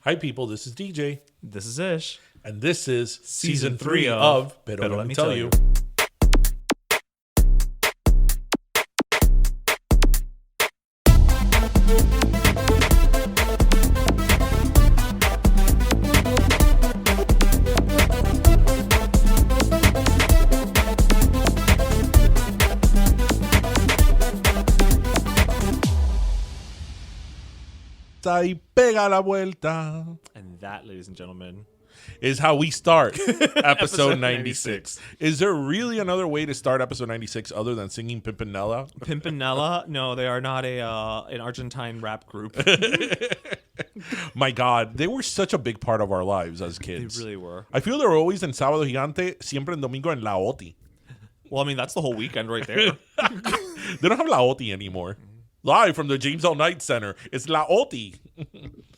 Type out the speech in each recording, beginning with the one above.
Hi, people. This is DJ. This is Ish. And this is Season season 3 3 of Pero Let Me Tell You. Y pega la vuelta And that, ladies and gentlemen, is how we start episode Episode 96. Is there really another way to start episode 96 other than singing Pimpinela? Pimpinela, no, they are not an Argentine rap group. My God, they were such a big part of our lives as They kids. really were. I feel they were always en Sábado Gigante, siempre en Domingo en La Oti. Well, I mean, that's the whole weekend right there. They don't have La Oti anymore. Live from the James L. Knight Center, it's La Oti.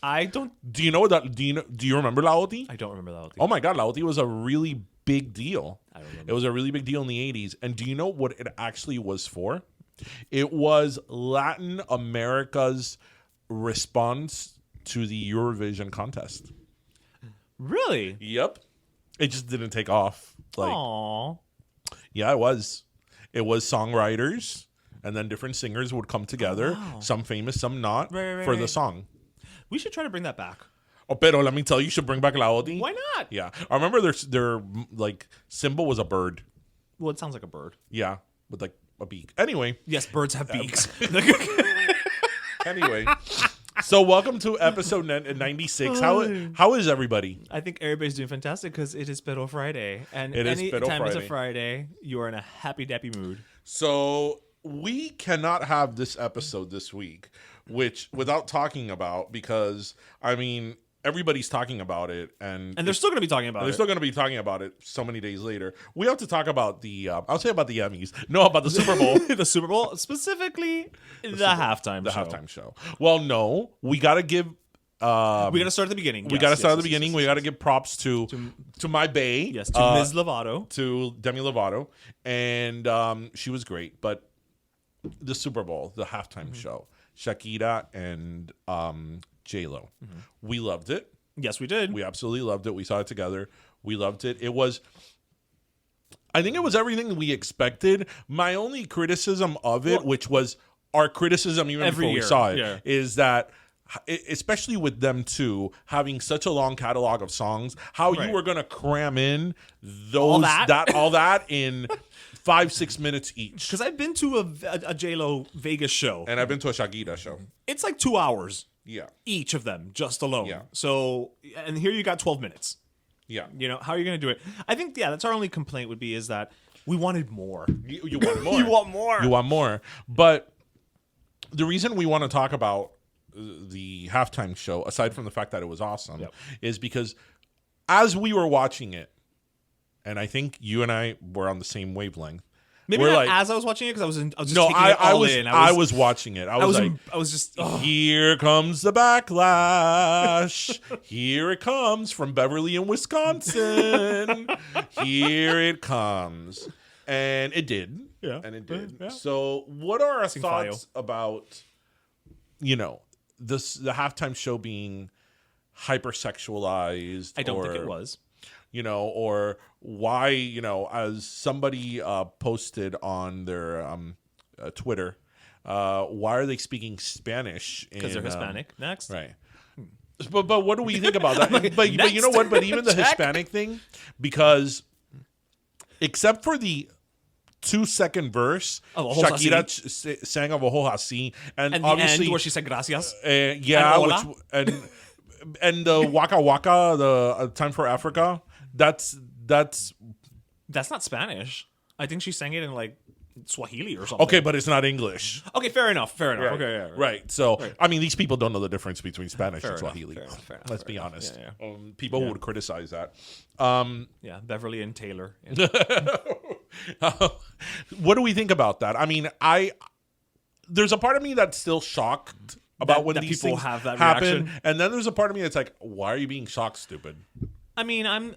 I don't Do you know that? Do you remember La Oti? remember that. Oh my God, La Oti was a really big deal. I don't remember. It was a really big deal in the 80s. And do you know what it actually was for? It was Latin America's response to the Eurovision contest. Really? Yep. It just didn't take off. Aww. Yeah, it was. It was songwriters, and then different singers would come together, wow. some famous, some not, Right, for the right. song. We should try to bring that back. Oh, pero let me tell you, should bring back La Oti. Why not? Yeah. I remember their like symbol was a bird. Well, it sounds like a bird. Yeah, with like a beak. Anyway. Yes, birds have beaks. Anyway. So welcome to episode 96. How is everybody? I think everybody's doing fantastic because it is Pero Friday. And It is any Pero time it's a Friday. Friday, you are in a happy-dappy mood. So we cannot have this episode this week, which without talking about, because I mean everybody's talking about it, and And they're still going to be talking about they're it. still going to be talking about it so many days later. We have to talk about the I'll say about the Emmys, no, about the Super Bowl. The Super Bowl, specifically the halftime show. Halftime show. Well, no, we got to give. We got to start at the beginning. We got to start at the beginning. We got to give props to my bae. Yes, to Ms. Lovato. To Demi Lovato, and she was great. But the Super Bowl, the halftime show, Shakira and J-Lo, we loved it. Yes, we did. We absolutely loved it. We saw it together. We loved it. It was, I think it was everything we expected. My only criticism of it, which was our criticism even Every before we year, saw it, yeah. is that, especially with them two having such a long catalog of songs, how you Right. were going to cram in All those that? all that in 5-6 minutes each. Because I've been to a J-Lo Vegas show. And I've been to a Shakira show. It's like 2 hours Yeah. each of them, just alone. Yeah. So, and here you got 12 minutes. Yeah. You know, how are you going to do it? I think, yeah, that's our only complaint would be is that we wanted more. You want more. You want more. You want more. But the reason we want to talk about the halftime show, aside from the fact that it was awesome, Yep. is because as we were watching it, and I think you and I were on the same wavelength. Maybe we're not like, as I was watching it because I was just no, taking it all was in. I was watching it. I was just here comes the backlash. Here it comes from Beverly in Wisconsin. Here it comes. And it did. Yeah. And it did. Yeah. So what are our Fio. thoughts about, the halftime show being hypersexualized? I don't think it was. Or why, as somebody posted on their Twitter, why are they speaking Spanish? Because they're Hispanic. Next. Right. But what do we think about that? Like, but you know what? But even the Check. Hispanic thing, because except for the 2-second verse, Of Ojo Shakira sang of Ojo Así, and And the obviously end where she said gracias. yeah, And hola? and the Waka Waka, the Time for Africa, that's That's not Spanish. I think she sang it in like Swahili or something. okay, but it's not English. Okay, fair enough. Right. Okay, yeah. Right. So, I mean, these people don't know the difference between Spanish Fair and enough, Swahili. fair enough, Let's fair be enough. honest. Yeah, People would criticize that. Yeah, Beverly and Taylor. Yeah. What do we think about that? I mean, there's a part of me that's still shocked about when that these people things have that happen, reaction. and then there's a part of me that's like, why are you being shocked, stupid? I mean, I'm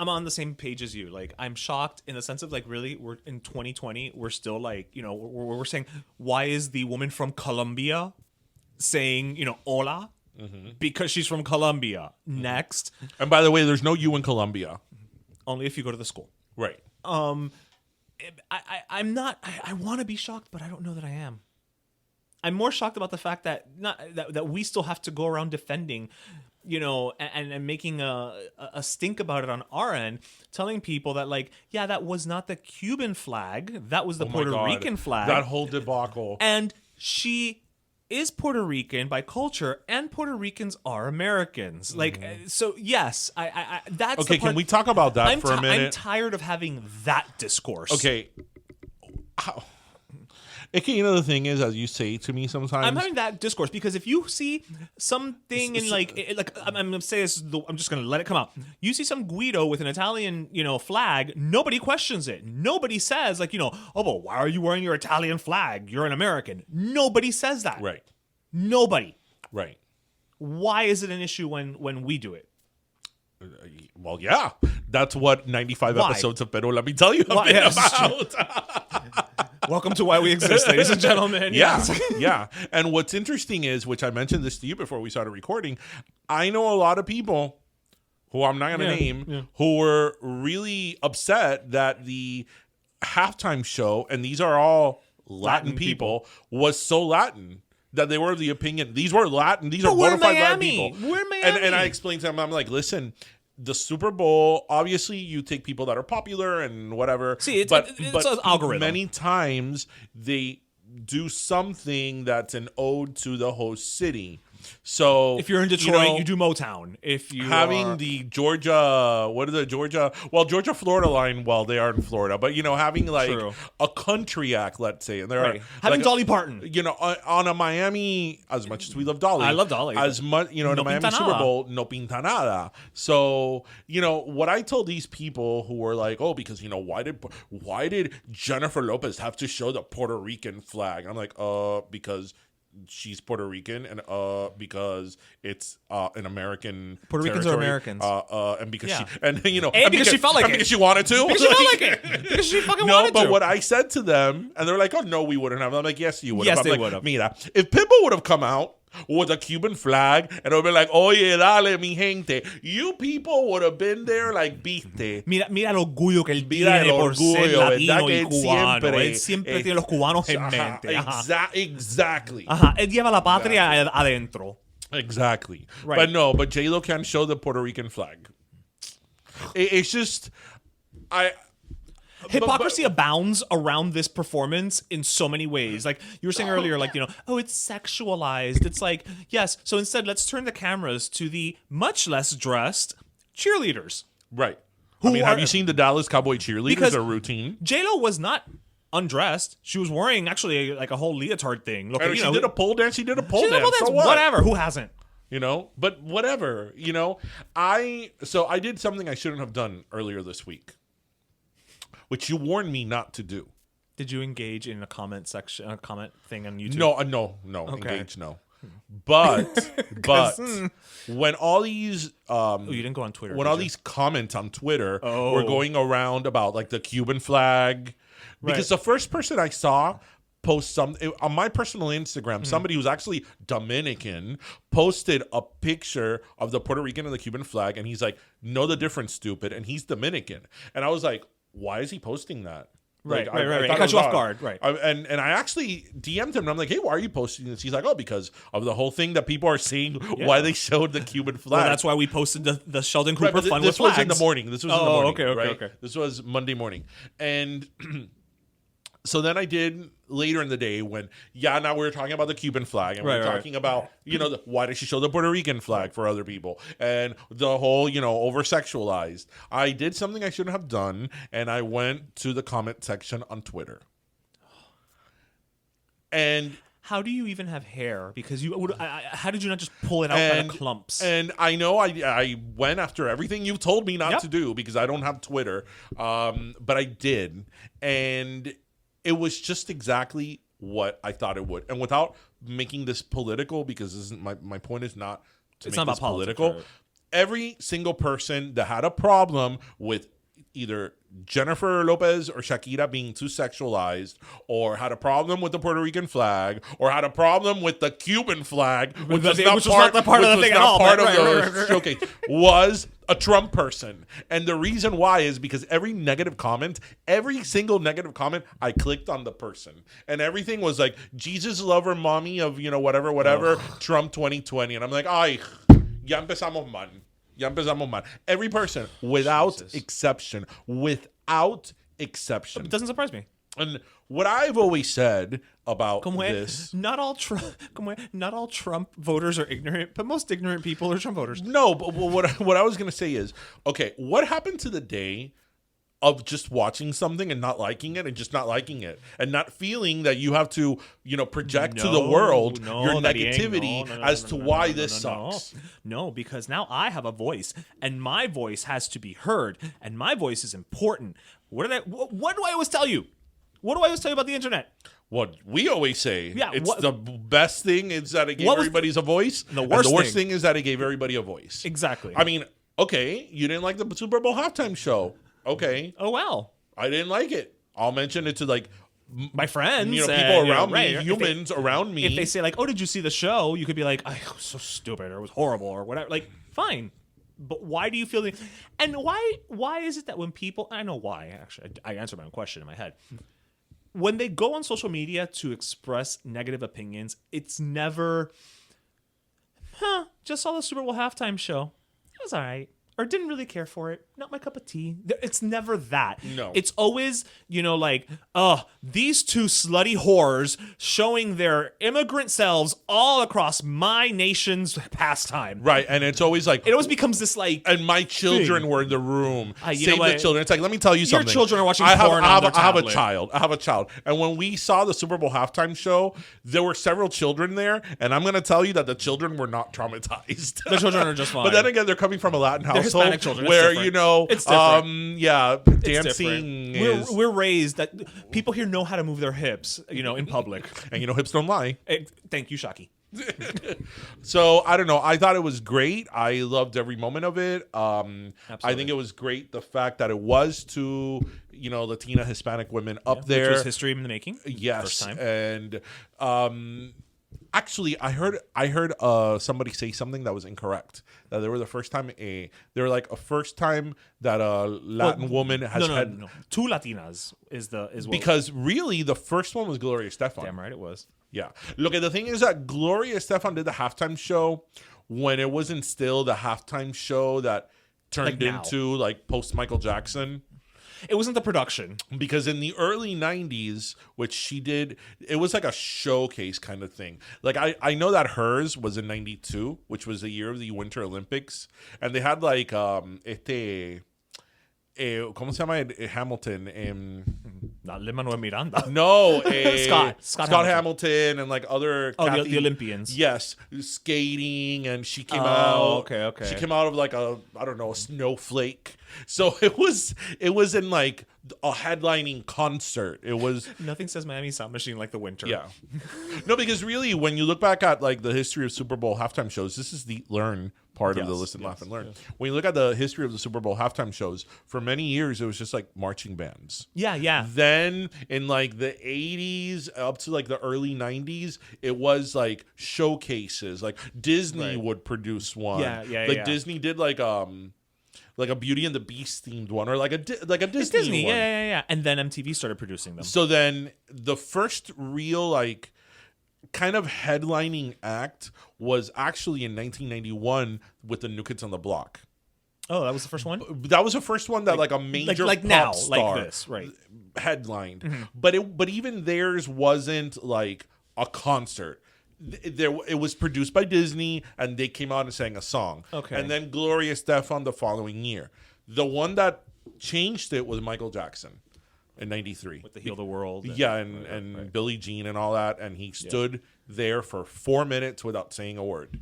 on the same page as you. Like, I'm shocked in the sense of like, really, we're in 2020. We're still like, we're saying, why is the woman from Colombia saying, hola? because she's from Colombia. Next. And by the way, there's no you in Colombia. Only if you go to the school. Right. I'm not. I want to be shocked, but I don't know that I am. I'm more shocked about the fact that that we still have to go around defending, and making a stink about it on our end, telling people that that was not the Cuban flag, that was the Puerto Rican flag. That whole debacle. And she is Puerto Rican by culture, and Puerto Ricans are Americans. So yes, I that's okay. The part, can we talk about that for a minute? I'm tired of having that discourse. Okay. Okay, the thing is, as you say to me sometimes, I'm having that discourse because if you see something in I'm gonna say this, I'm just gonna let it come out. You see some Guido with an Italian, flag, nobody questions it. Nobody says oh, but why are you wearing your Italian flag? You're an American. Nobody says that. Right. Nobody. Right. Why is it an issue when we do it? Well, yeah, that's what 95 Why? episodes of Pero Let Me Tell You have been about. Welcome to Why We Exist, ladies and gentlemen. Yeah, yeah. And what's interesting is, which I mentioned this to you before we started recording, I know a lot of people who I'm not going to name who were really upset that the halftime show, and these are all Latin people, was so Latin. That they were of the opinion these were Latin, these are bona fide Latin people. We're Miami. And I explained to them, I'm like, listen, the Super Bowl, obviously you take people that are popular and whatever. See, it's but an algorithm. Many times they do something that's an ode to the host city. So if you're in Detroit, you do Motown. If you having the Georgia, Georgia Florida line, well, they are in Florida, but having a country act, let's say, and they're having Dolly Parton, on a Miami, as much as we love Dolly, I love Dolly, as much, in a Miami Super Bowl, no pinta nada. So what I told these people who were like, oh, because why did Jennifer Lopez have to show the Puerto Rican flag? I'm like, because she's Puerto Rican, and because it's an American Puerto Ricans are Americans, and because she and because she felt like it, because she wanted to, because she felt like it, because she fucking wanted to. No, but what I said to them, and they're like, "Oh no, we wouldn't have." I'm like, "Yes, you would." Yes, I'm they like, would have. Mira, if Pitbull would have come out with a Cuban flag and it would be like, "Oye, dale, mi gente," you people would have been there like, "Viste." Mira el orgullo que él tiene por ser latino y cubano. Él siempre tiene los cubanos en mente. Exactly. Él lleva la patria adentro. Exactly. Right. But J-Lo can't show the Puerto Rican flag. It's just, hypocrisy abounds around this performance in so many ways. Like you were saying earlier, oh, it's sexualized. It's like, yes. So instead, let's turn the cameras to the much less dressed cheerleaders. Right. Have you seen the Dallas Cowboy cheerleaders or routine? J-Lo was not undressed. She was wearing actually a whole leotard thing. Look, she did a pole dance. She did a pole dance. So what? Whatever. Who hasn't? But whatever. I did something I shouldn't have done earlier this week, which you warned me not to do. Did you engage in a comment section, a comment thing on YouTube? No. Okay. Engage, no. But when all these you didn't go on Twitter. When all these comments on Twitter were going around about the Cuban flag, because the first person I saw post on my personal Instagram, somebody who's actually Dominican posted a picture of the Puerto Rican and the Cuban flag, and he's like, "Know the difference, stupid," and he's Dominican, and I was like, "Why is he posting that?" Right. It caught you off guard. Right. And I actually DM'd him and I'm like, hey, why are you posting this? He's like, oh, because of the whole thing that people are saying why they showed the Cuban flag. Well, that's why we posted the Sheldon Cooper fun with flags. This was in the morning. This was in the morning. Okay. This was Monday morning. And so then I did later in the day when, now we were talking about the Cuban flag and we were talking about, why did she show the Puerto Rican flag for other people and the whole, over-sexualized. I did something I shouldn't have done, and I went to the comment section on Twitter. And how do you even have hair? Because how did you not just pull it out by the clumps? And I know I went after everything you told me not to do because I don't have Twitter, but I did. And it was just exactly what I thought it would. And without making this political, because this isn't my point is not to make this political. Every single person that had a problem with either Jennifer Lopez or Shakira being too sexualized, or had a problem with the Puerto Rican flag, or had a problem with the Cuban flag, which was not the part of the thing at all. Part of the showcase was a Trump person. And the reason why is because every single negative comment, I clicked on the person. And everything was like, Jesus lover mommy of, whatever, Trump 2020. And I'm like, ay, ya empezamos mal. Every person, without exception. It doesn't surprise me. And what I've always said about this... Not all Trump voters are ignorant, but most ignorant people are Trump voters. No, but what I was going to say is, okay, what happened to the day of just watching something and not liking it and not feeling that you have to, project to the world your negativity as to why this sucks? No, because now I have a voice and my voice has to be heard and my voice is important. What do I always tell you? What do I always tell you about the internet? What we always say, the best thing is that it gave everybody a voice. The worst thing is that it gave everybody a voice. Exactly. I mean, okay, you didn't like the Super Bowl halftime show. Okay. Oh, well. I didn't like it. I'll mention it to my friends, people around me, humans around me. If they say oh, did you see the show? You could be like, it was so stupid, or it was horrible, or whatever. Fine. But why do you feel and why is it that when people, I know why, actually, I answered my own question in my head. When they go on social media to express negative opinions, it's never, just saw the Super Bowl halftime show. It was all right. Or didn't really care for it. Not my cup of tea. It's never that. No. It's always, these two slutty whores showing their immigrant selves all across my nation's pastime. Right. And it's always it always becomes this and my children were in the room. Save the children. It's let me tell you something. Your children are watching porn on their tablet. I have a child. And when we saw the Super Bowl halftime show, there were several children there. And I'm going to tell you that the children were not traumatized. The children are just fine. But then again, they're coming from a Latin household. Hispanic children. Where, it's different. dancing we're raised that people here know how to move their hips, in public. And hips don't lie. Thank you, Shaki. So, I don't know. I thought it was great. I loved every moment of it. I think it was great the fact that it was two, Latina, Hispanic women up there. Which was history in the making. Yes. First time. And actually, I heard somebody say something that was incorrect. That they were the first time they were a first time that a Latin woman has had. No. Two Latinas is what, because really the first one was Gloria Estefan. Damn right it was. Yeah. Look, the thing is that Gloria Estefan did the halftime show when it wasn't still the halftime show that turned into post Michael Jackson. It wasn't the production. Because in the early 90s, which she did, it was a showcase kind of thing. I know that hers was in 92, which was the year of the Winter Olympics. And they had ¿cómo se llama? Hamilton. Not Lin-Manuel Miranda. No. Scott Hamilton and other... Oh, the Olympians. Yes. Skating, and she came out... Okay. She came out of a snowflake. So it was in a headlining concert. It was... Nothing says Miami Sound Machine like the winter. Yeah. No, because really, when you look back at the history of Super Bowl halftime shows, this is the learn part of the Listen, Laugh, and Learn. Yes. When you look at the history of the Super Bowl halftime shows, for many years, it was just marching bands. Yeah. Then in the 80s up to the early 90s, it was showcases. Disney would produce one. Yeah. Disney did a Beauty and the Beast themed one, or a Disney one. Yeah. And then MTV started producing them. So then the first real kind of headlining act was actually in 1991 with the New Kids on the Block. Oh, that was the first one? That was the first one that a major pop star this, right? Headlined. Mm-hmm. But even theirs wasn't a concert. It was produced by Disney, and they came out and sang a song. Okay. And then Gloria Estefan the following year. The one that changed it was Michael Jackson in 93. With the Heal the World. And Billie Jean and all that. And he stood there for 4 minutes without saying a word.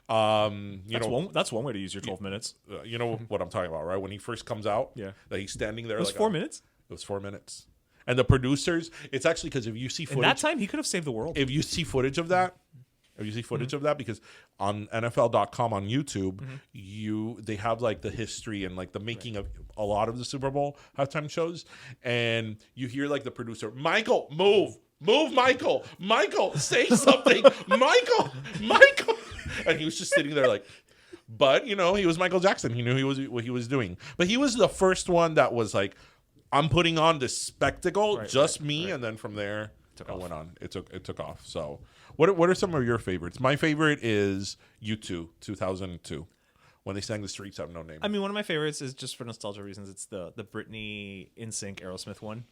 That's one way to use your 12 minutes. You know what I'm talking about, right? When he first comes out, that he's standing there. It was 4 minutes? It was 4 minutes. And the producers, it's actually because if you see footage... In that time, he could have saved the world. If you see footage of that, Have you seen footage of that? Because on NFL.com on YouTube, they have like the history and like the making of a lot of the Super Bowl halftime shows, and you hear like the producer, Michael, move, Michael, say something, Michael, and he was just sitting there like. But he was Michael Jackson. He knew what he was doing. But he was the first one that was like, I'm putting on this spectacle, me, and then from there it went on. It took off. So, what are some of your favorites? My favorite is U2, 2002, when they sang "The Streets Have No Name." I mean, one of my favorites is just for nostalgia reasons. It's the Britney NSYNC Aerosmith one.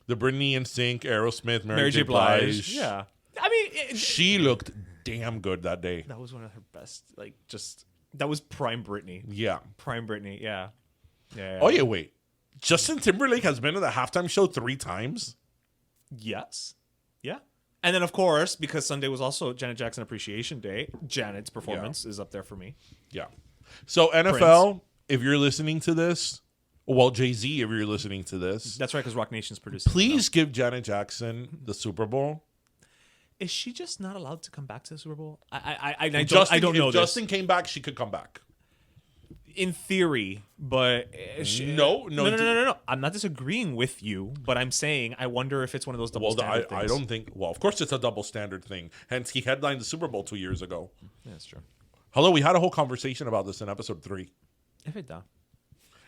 The Britney NSYNC Aerosmith Mary J. Blige. Yeah, I mean, she looked damn good that day. That was one of her best. That was prime Britney. Yeah, prime Britney. Yeah. Oh yeah, wait. Justin Timberlake has been to the halftime show 3 times? Yes. Yeah. And then, of course, because Sunday was also Janet Jackson Appreciation Day, Janet's performance is up there for me. Yeah. So, NFL, if you're listening to this, well, Jay-Z, if you're listening to this. That's right, because Rock Nation's producing. Please give Janet Jackson the Super Bowl. Is she just not allowed to come back to the Super Bowl? I don't know. If Justin came back, she could come back. In theory, but no. I'm not disagreeing with you, but I'm saying I wonder if it's one of those double standard things. I don't think. Well, of course, it's a double standard thing. Hence, he headlined the Super Bowl 2 years ago. Yeah, that's true. Hello, we had a whole conversation about this in episode 3.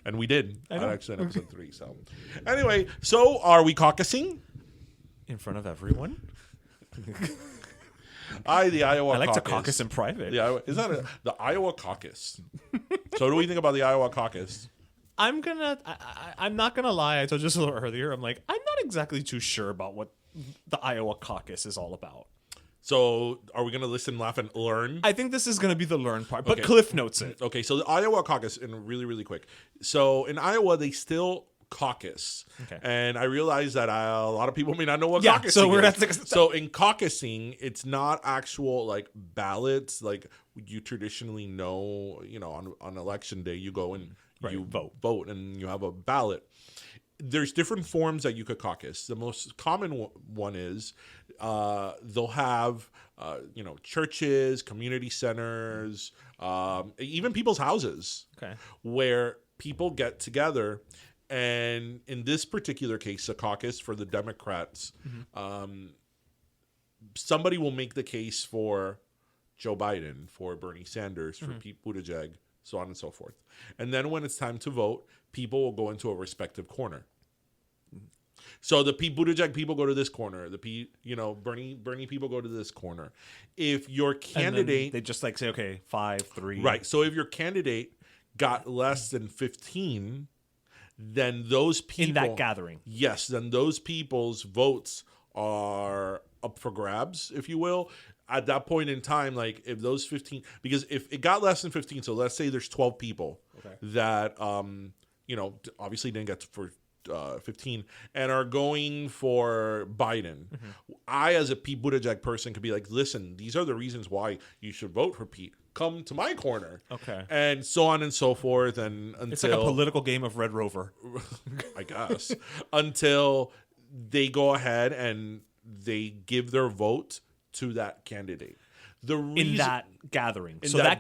And we did. Actually, in episode 3. So, anyway, are we caucusing in front of everyone? The Iowa I like caucus. To caucus in private. Is that the Iowa caucus? So what do we think about the Iowa caucus? I'm not gonna lie. I told you this a little earlier. I'm not exactly too sure about what the Iowa caucus is all about. So are we gonna listen, laugh, and learn? I think this is gonna be the learn part, but Cliff notes it. Okay, so the Iowa caucus, and really, really quick. So in Iowa, they still caucus. Okay. And I realize that a lot of people may not know what caucusing is. So in caucusing, it's not actual like ballots like you traditionally know, on election day you go and you vote and you have a ballot. There's different forms that you could caucus. The most common one is they'll have churches, community centers, even people's houses where people get together. And in this particular case, a caucus for the Democrats, somebody will make the case for Joe Biden, for Bernie Sanders, for Pete Buttigieg, so on and so forth. And then when it's time to vote, people will go into a respective corner. So the Pete Buttigieg people go to this corner. The Bernie people go to this corner. If your candidate, they just say, okay, 5, 3. Right. So if your candidate got less than 15. Then those people in that gathering, yes, then those people's votes are up for grabs, if you will. At that point in time, like if those 15, because if it got less than 15, so let's say there's 12 people that obviously didn't get for 15 and are going for Biden. I, as a Pete Buttigieg person, could be like, listen, these are the reasons why you should vote for Pete. Come to my corner. Okay. And so on and so forth. And until it's like a political game of Red Rover. I guess. Until they go ahead and they give their vote to that candidate. In that gathering. So that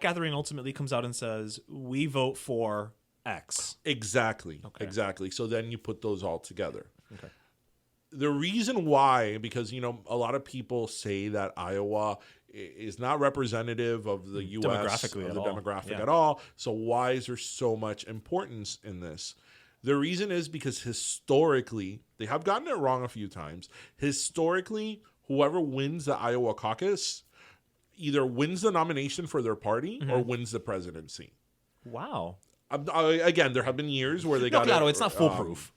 gathering ultimately comes out and says, we vote for X. Exactly. Okay. Exactly. So then you put those all together. Okay. The reason why, because, a lot of people say that Iowa is not representative of the U.S. demographic at all. So why is there so much importance in this? The reason is because historically, they have gotten it wrong a few times. Historically, whoever wins the Iowa caucus either wins the nomination for their party or wins the presidency. Wow. Again, there have been years where they got it. It's not foolproof.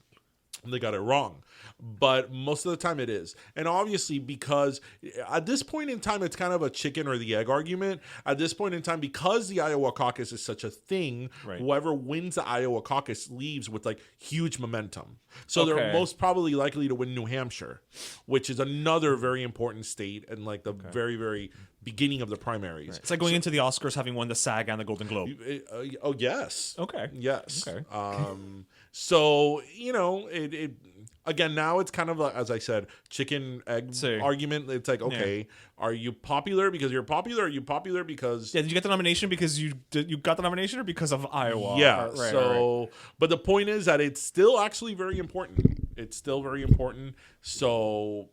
They got it wrong. But most of the time it is. And obviously, because at this point in time, it's kind of a chicken or the egg argument. At this point in time, because the Iowa caucus is such a thing, whoever wins the Iowa caucus leaves with like huge momentum. So they're most probably likely to win New Hampshire, which is another very important state and like the very, very beginning of the primaries. Right. It's like going into the Oscars having won the SAG and the Golden Globe. Yes. Okay. Yes. Okay. So, again, now it's kind of like, as I said, chicken egg argument. It's like, okay, are you popular because you're popular? Are you popular because did you get the nomination because you got the nomination or because of Iowa? Yeah. But the point is that it's still actually very important. It's still very important. So,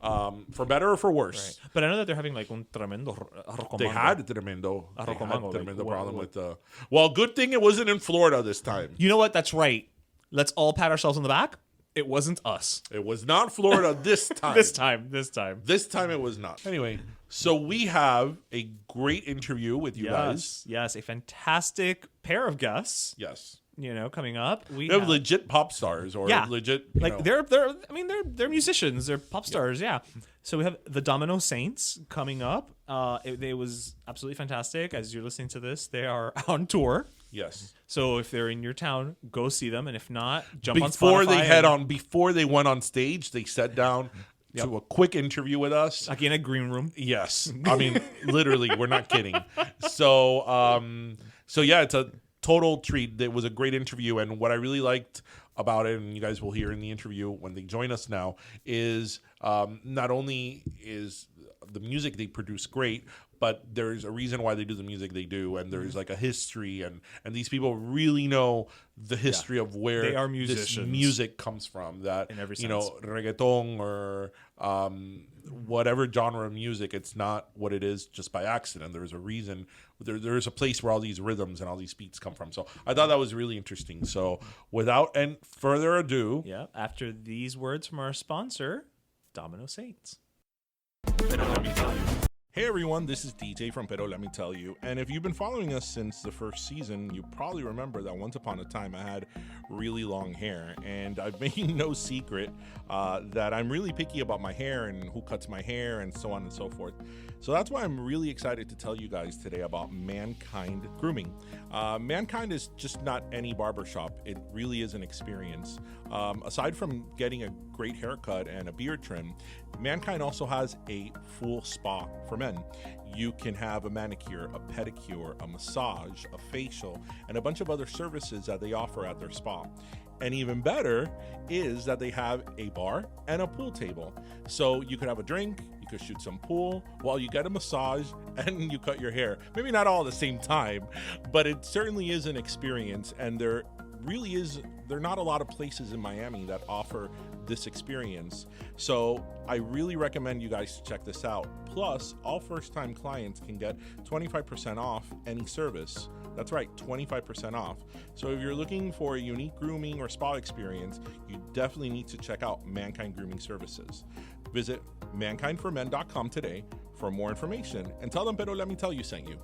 for better or for worse. Right. But I know that they're having like un tremendo arroz They had a tremendo problem with well, good thing it wasn't in Florida this time. You know what? That's right. Let's all pat ourselves on the back. It wasn't us. It was not Florida this time. This time it was not. Anyway, so we have a great interview with you guys. Yes, a fantastic pair of guests. Yes. Coming up. We have legit pop stars or legit they're musicians, they're pop stars, So we have the Domino Saints coming up. It was absolutely fantastic. As you're listening to this, they are on tour. Yes. So if they're in your town, go see them, and if not, jump on Spotify. Before they went on stage, they sat down to a quick interview with us. Like in a green room. Yes. I mean, literally, we're not kidding. So it's a total treat. It was a great interview, and what I really liked about it, and you guys will hear in the interview when they join us now, is not only is the music they produce great, but there's a reason why they do the music they do, and there's like a history, and these people really know the history of where they are this music comes from. That in every sense. Reggaeton or whatever genre of music, it's not what it is just by accident. There's a reason. There's a place where all these rhythms and all these beats come from. So I thought that was really interesting. So without any further ado, after these words from our sponsor, Domino Saints. Hey everyone, this is DJ from Pero Let Me Tell You, and if you've been following us since the first season, you probably remember that once upon a time I had really long hair, and I've made no secret that I'm really picky about my hair and who cuts my hair and so on and so forth. So that's why I'm really excited to tell you guys today about Mankind Grooming. Mankind is just not any barbershop. It really is an experience. Aside from getting a great haircut and a beard trim, Mankind also has a full spa for men. You can have a manicure, a pedicure, a massage, a facial, and a bunch of other services that they offer at their spa. And even better is that they have a bar and a pool table. So you could have a drink, you could shoot some pool while you get a massage and you cut your hair. Maybe not all at the same time, but it certainly is an experience. And there are not a lot of places in Miami that offer this experience. So I really recommend you guys check this out. Plus, all first-time clients can get 25% off any service. That's right, 25% off. So if you're looking for a unique grooming or spa experience, you definitely need to check out Mankind Grooming Services. Visit mankindformen.com today for more information and tell them Pero Let Me Tell You sent you.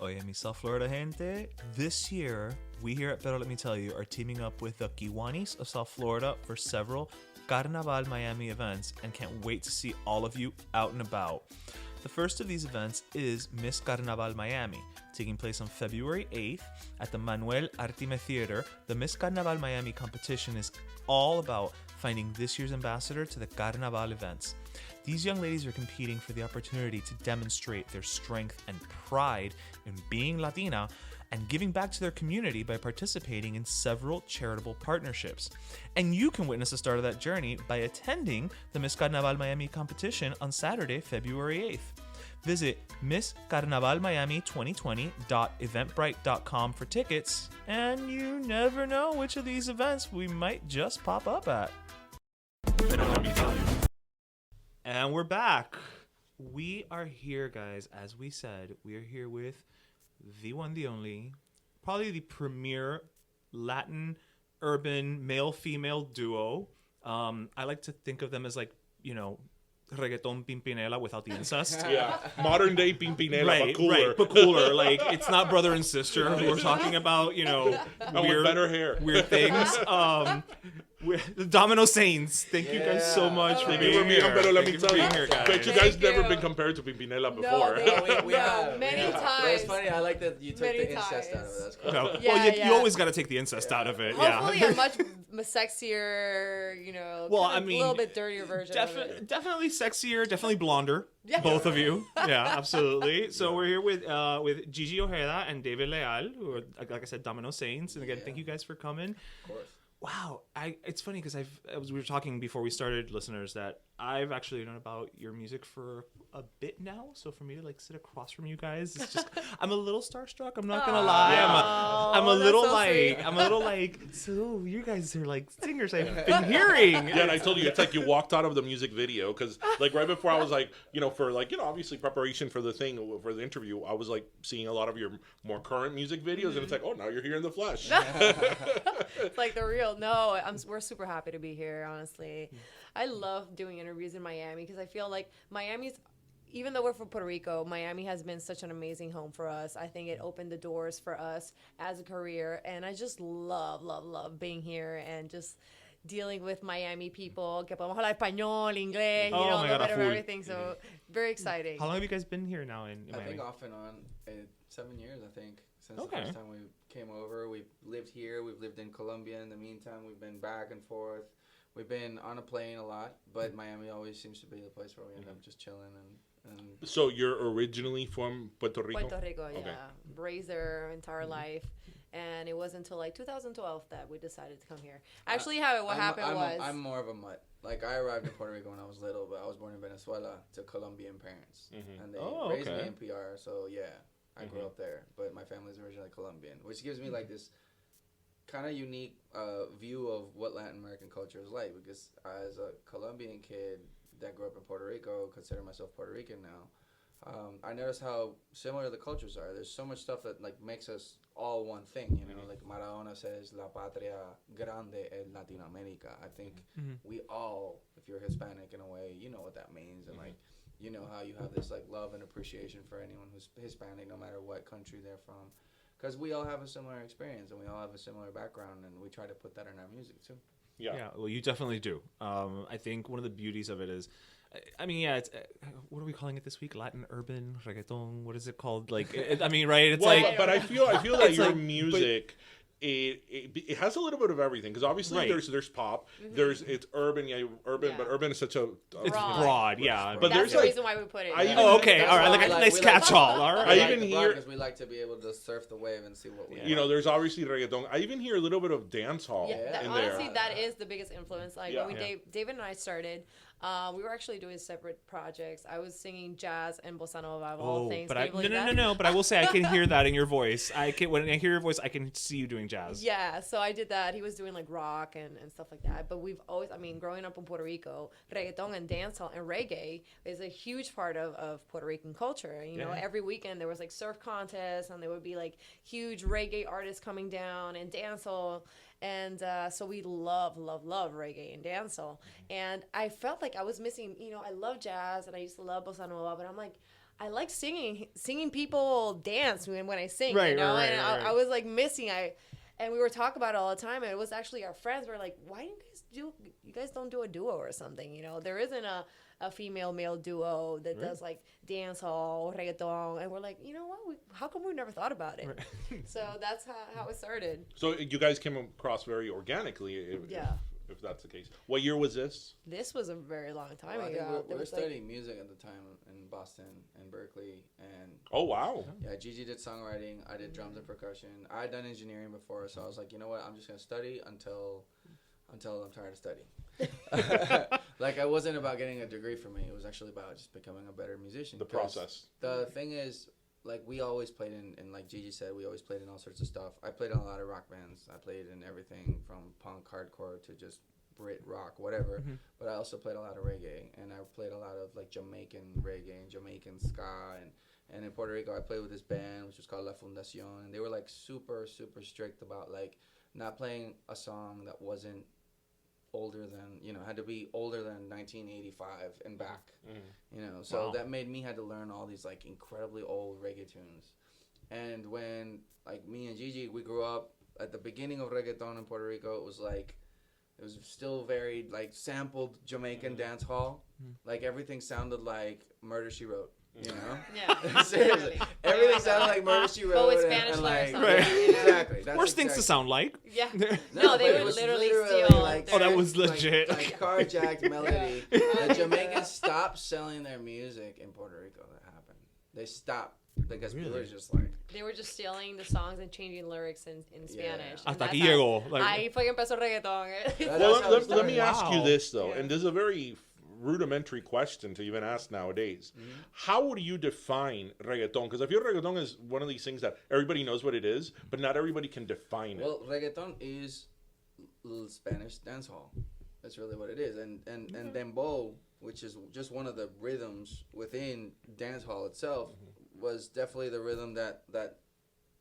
Oye, mi South Florida gente. This year, we here at Pero Let Me Tell You are teaming up with the Kiwanis of South Florida for several Carnaval Miami events and can't wait to see all of you out and about. The first of these events is Miss Carnaval Miami, taking place on February 8th at the Manuel Artime Theater. The Miss Carnaval Miami competition is all about finding this year's ambassador to the Carnaval events. These young ladies are competing for the opportunity to demonstrate their strength and pride in being Latina and giving back to their community by participating in several charitable partnerships. And you can witness the start of that journey by attending the Miss Carnaval Miami competition on Saturday, February 8th. Visit MissCarnavalMiami2020.eventbrite.com for tickets, and you never know which of these events we might just pop up at. And we're back. We are here, guys. As we said, we are here with the one, the only, probably the premier Latin urban male-female duo. I like to think of them as like, reggaeton Pimpinela without the incest. Yeah, modern day Pimpinela, right, but cooler. Right, but cooler. Like, it's not brother and sister who we're talking about, weird, with better hair. Weird things. The Domino Saints. Thank you guys so much for being here. Let me tell you, guys. Bet you guys never been compared to Pimpinela before. No, we have many times. But it's funny. I like that you took the incest out of it. That's cool. No. You always got to take the incest out of it. Hopefully a much sexier, well, a little bit dirtier version. Definitely sexier, definitely blonder. Yeah. Both of you. Yeah, absolutely. So we're here with Gigi Ojeda and David Leal, who are, like I said, Domino Saints. And again, thank you guys for coming. Of course. Wow, it's funny because we were talking before we started, listeners, that I've actually known about your music for a bit now. So for me to like sit across from you guys, it's just I'm a little starstruck. I'm not gonna lie. I'm a little like so you guys are like singers I've been hearing. Yeah, and I told you it's like you walked out of the music video because like right before I was like for like obviously preparation for the thing for the interview, I was like seeing a lot of your more current music videos, and it's like, oh, now you're here in the flesh. It's like the real. No, we're super happy to be here, honestly. I love doing interviews in Miami because I feel like Miami's, even though we're from Puerto Rico, Miami has been such an amazing home for us. I think it opened the doors for us as a career, and I just love being here and just dealing with Miami people. Que podemos hablar español, inglés, a little bit of everything. So very exciting. How long have you guys been here now in Miami? I think off and on 7 years, I think. Since the first time we came over, we've lived here. We've lived in Colombia in the meantime. We've been back and forth. We've been on a plane a lot, but Miami always seems to be the place where we end up just chilling. And So you're originally from Puerto Rico? Puerto Rico, yeah. Okay. Raised there entire life. And it wasn't until like 2012 that we decided to come here. Actually, what happened was... I'm more of a mutt. Like, I arrived in Puerto Rico when I was little, but I was born in Venezuela to Colombian parents. And they raised me in PR, so yeah. I grew up there, but my family's originally Colombian, which gives me like this kind of unique view of what Latin American culture is like, because as a Colombian kid that grew up in Puerto Rico, consider myself Puerto Rican now, I noticed how similar the cultures are. There's so much stuff that like makes us all one thing, like Maradona says, La Patria Grande es Latinoamérica. I think we all, if you're Hispanic in a way, you know what that means, and like, you know how you have this like love and appreciation for anyone who's Hispanic, no matter what country they're from, because we all have a similar experience and we all have a similar background, and we try to put that in our music too. Yeah, well, you definitely do. I think one of the beauties of it is, I mean, yeah, it's what are we calling it this week? Latin urban reggaeton? What is it called? Like, I mean, right? It's like, but I feel that your music. It has a little bit of everything, because obviously there's pop, it's urban, but urban is such a it's broad, yeah. But that's there's the reason why we put it. Okay, all right, like a nice catch-all. All right. I even hear because we like to be able to surf the wave and see what we. There's obviously reggaeton. I even hear a little bit of dance hall in honestly, there. that is the biggest influence. Like when David and I started. We were actually doing separate projects. I was singing jazz and bossa nova of all things. But no. But I will say I can hear that in your voice. When I hear your voice, I can see you doing jazz. Yeah, so I did that. He was doing like rock and stuff like that. But we've always, growing up in Puerto Rico, reggaeton and dancehall and reggae is a huge part of Puerto Rican culture. Every weekend there was like surf contests, and there would be like huge reggae artists coming down and dancehall. And so we love reggae and dancehall. And I felt like I was missing, I love jazz and I used to love bossa nova, but I'm like, I like singing people dance when I sing, right. I was like missing. And we were talking about it all the time, and it was actually our friends were like, why you guys don't do a duo or something? There isn't a female male duo that does like dancehall, reggaeton, and we're like, you know what? How come we've never thought about it? Right. So that's how it started. So you guys came across very organically, if that's the case. What year was this? This was a very long time ago. I think we were studying music at the time in Boston and Berkeley, and oh wow, yeah, Gigi did songwriting, I did drums and percussion. I had done engineering before, so I was like, you know what? I'm just gonna study until I'm tired of studying. Like, it wasn't about getting a degree for me. It was actually about just becoming a better musician. The process. The thing is, like, we always played in like Gigi said, we always played in all sorts of stuff. I played in a lot of rock bands. I played in everything from punk, hardcore to just Brit rock, whatever. Mm-hmm. But I also played a lot of reggae, and I played a lot of like Jamaican reggae and Jamaican ska, and in Puerto Rico I played with this band which was called La Fundación, and they were like super strict about like not playing a song that wasn't older than, had to be older than 1985 and back. So that made me had to learn all these like incredibly old reggae tunes. And when like me and Gigi, we grew up at the beginning of reggaeton in Puerto Rico, it was still very like sampled Jamaican dance hall. Like everything sounded like Murder, She Wrote. Yeah. Seriously. Everything sounded like Murder, She Wrote. But with Spanish like, right. Exactly. That's worst things to sound like. Yeah. No, they would literally steal. Like, that was legit. Like carjacked melody. The Jamaicans stopped selling their music in Puerto Rico. That happened. They stopped Because people are just like... They were just stealing the songs and changing lyrics in Spanish. Hasta aquí llegó. Ahí fue que empezó el reggaetón. Well, let me ask you this, though, Yeah. and this is a very rudimentary question to even ask nowadays. Mm-hmm. How would you define reggaeton? Because I feel reggaeton is one of these things that everybody knows what it is, but not everybody can define it. Well, reggaeton is Spanish dancehall. That's really what it is. And dembow, which is just one of the rhythms within dancehall itself, was definitely the rhythm that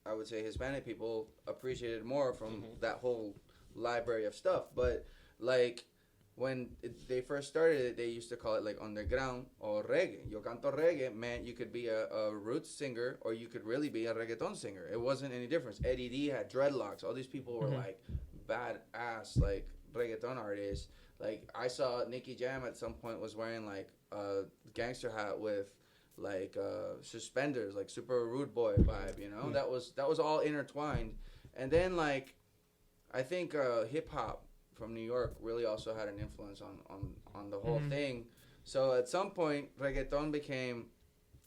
I would say Hispanic people appreciated more from that whole library of stuff. But like when they first started it, they used to call it like underground or reggae. Yo canto reggae meant you could be a roots singer or you could really be a reggaeton singer. It wasn't any difference. Eddie D had dreadlocks. All these people were like badass like reggaeton artists. Like I saw Nicky Jam at some point was wearing like a gangster hat with like suspenders, like super rude boy vibe, you know. That was all intertwined. And then like I think hip hop from New York really also had an influence on the whole thing. So at some point reggaeton became,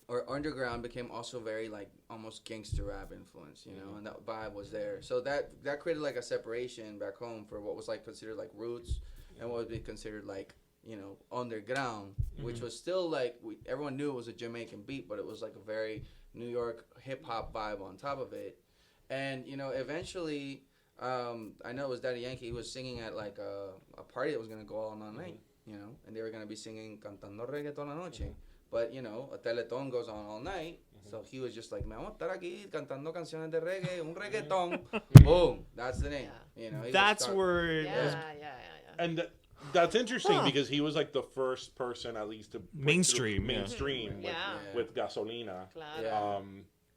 or underground became also very like almost gangster rap influence, you know, and that vibe was there. So that created like a separation back home for what was like considered like roots and what would be considered like, you know, underground, which was still like everyone knew it was a Jamaican beat, but it was like a very New York hip hop vibe on top of it. And you know, eventually, I know it was Daddy Yankee. He was singing at like a party that was gonna go all night, you know, and they were gonna be singing cantando reggaeton la noche. But you know, a Teletón goes on all night, so he was just like, "Me vamos a estar aquí cantando canciones de reggae, un reggaeton." Boom, that's the name. You know, That's where. Yeah. And that's interesting because he was like the first person, at least, to Mainstream, mainstream Yeah. with Gasolina. Claro. Yeah.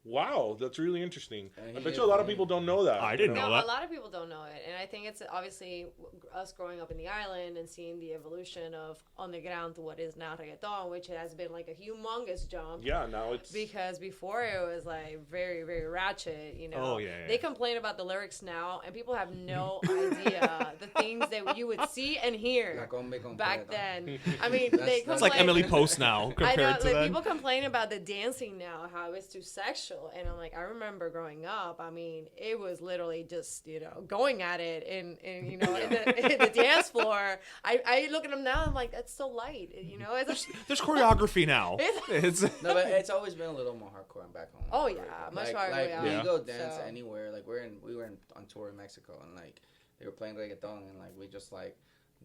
Wow, that's really interesting. And I he bet you is a lot of great. people don't know that. I didn't you know No, that. a lot of people don't know it, and I think it's obviously us growing up in the island and seeing the evolution of underground to what is now reggaeton, which has been like a humongous jump. Yeah, now it's Because before it was like very, very ratchet, you know. Oh, yeah. They complain about the lyrics now, and people have no idea the things that you would see and La hear combi completa. back then. I mean, That's- they that's It's like complain- Emily Post now I compared know, to like then. people complain about the dancing now, how it's too sexual, and I'm like, I remember growing up. I mean, it was literally just going at it in in the dance floor. I look at them now, I'm like, that's so light, It's There's choreography now. It's No, but it's always been a little more hardcore back home. Oh, yeah, much harder, Like yeah. when Yeah. you go dance So- anywhere, like we were on tour in Mexico, and like they were playing reggaeton, and like we just like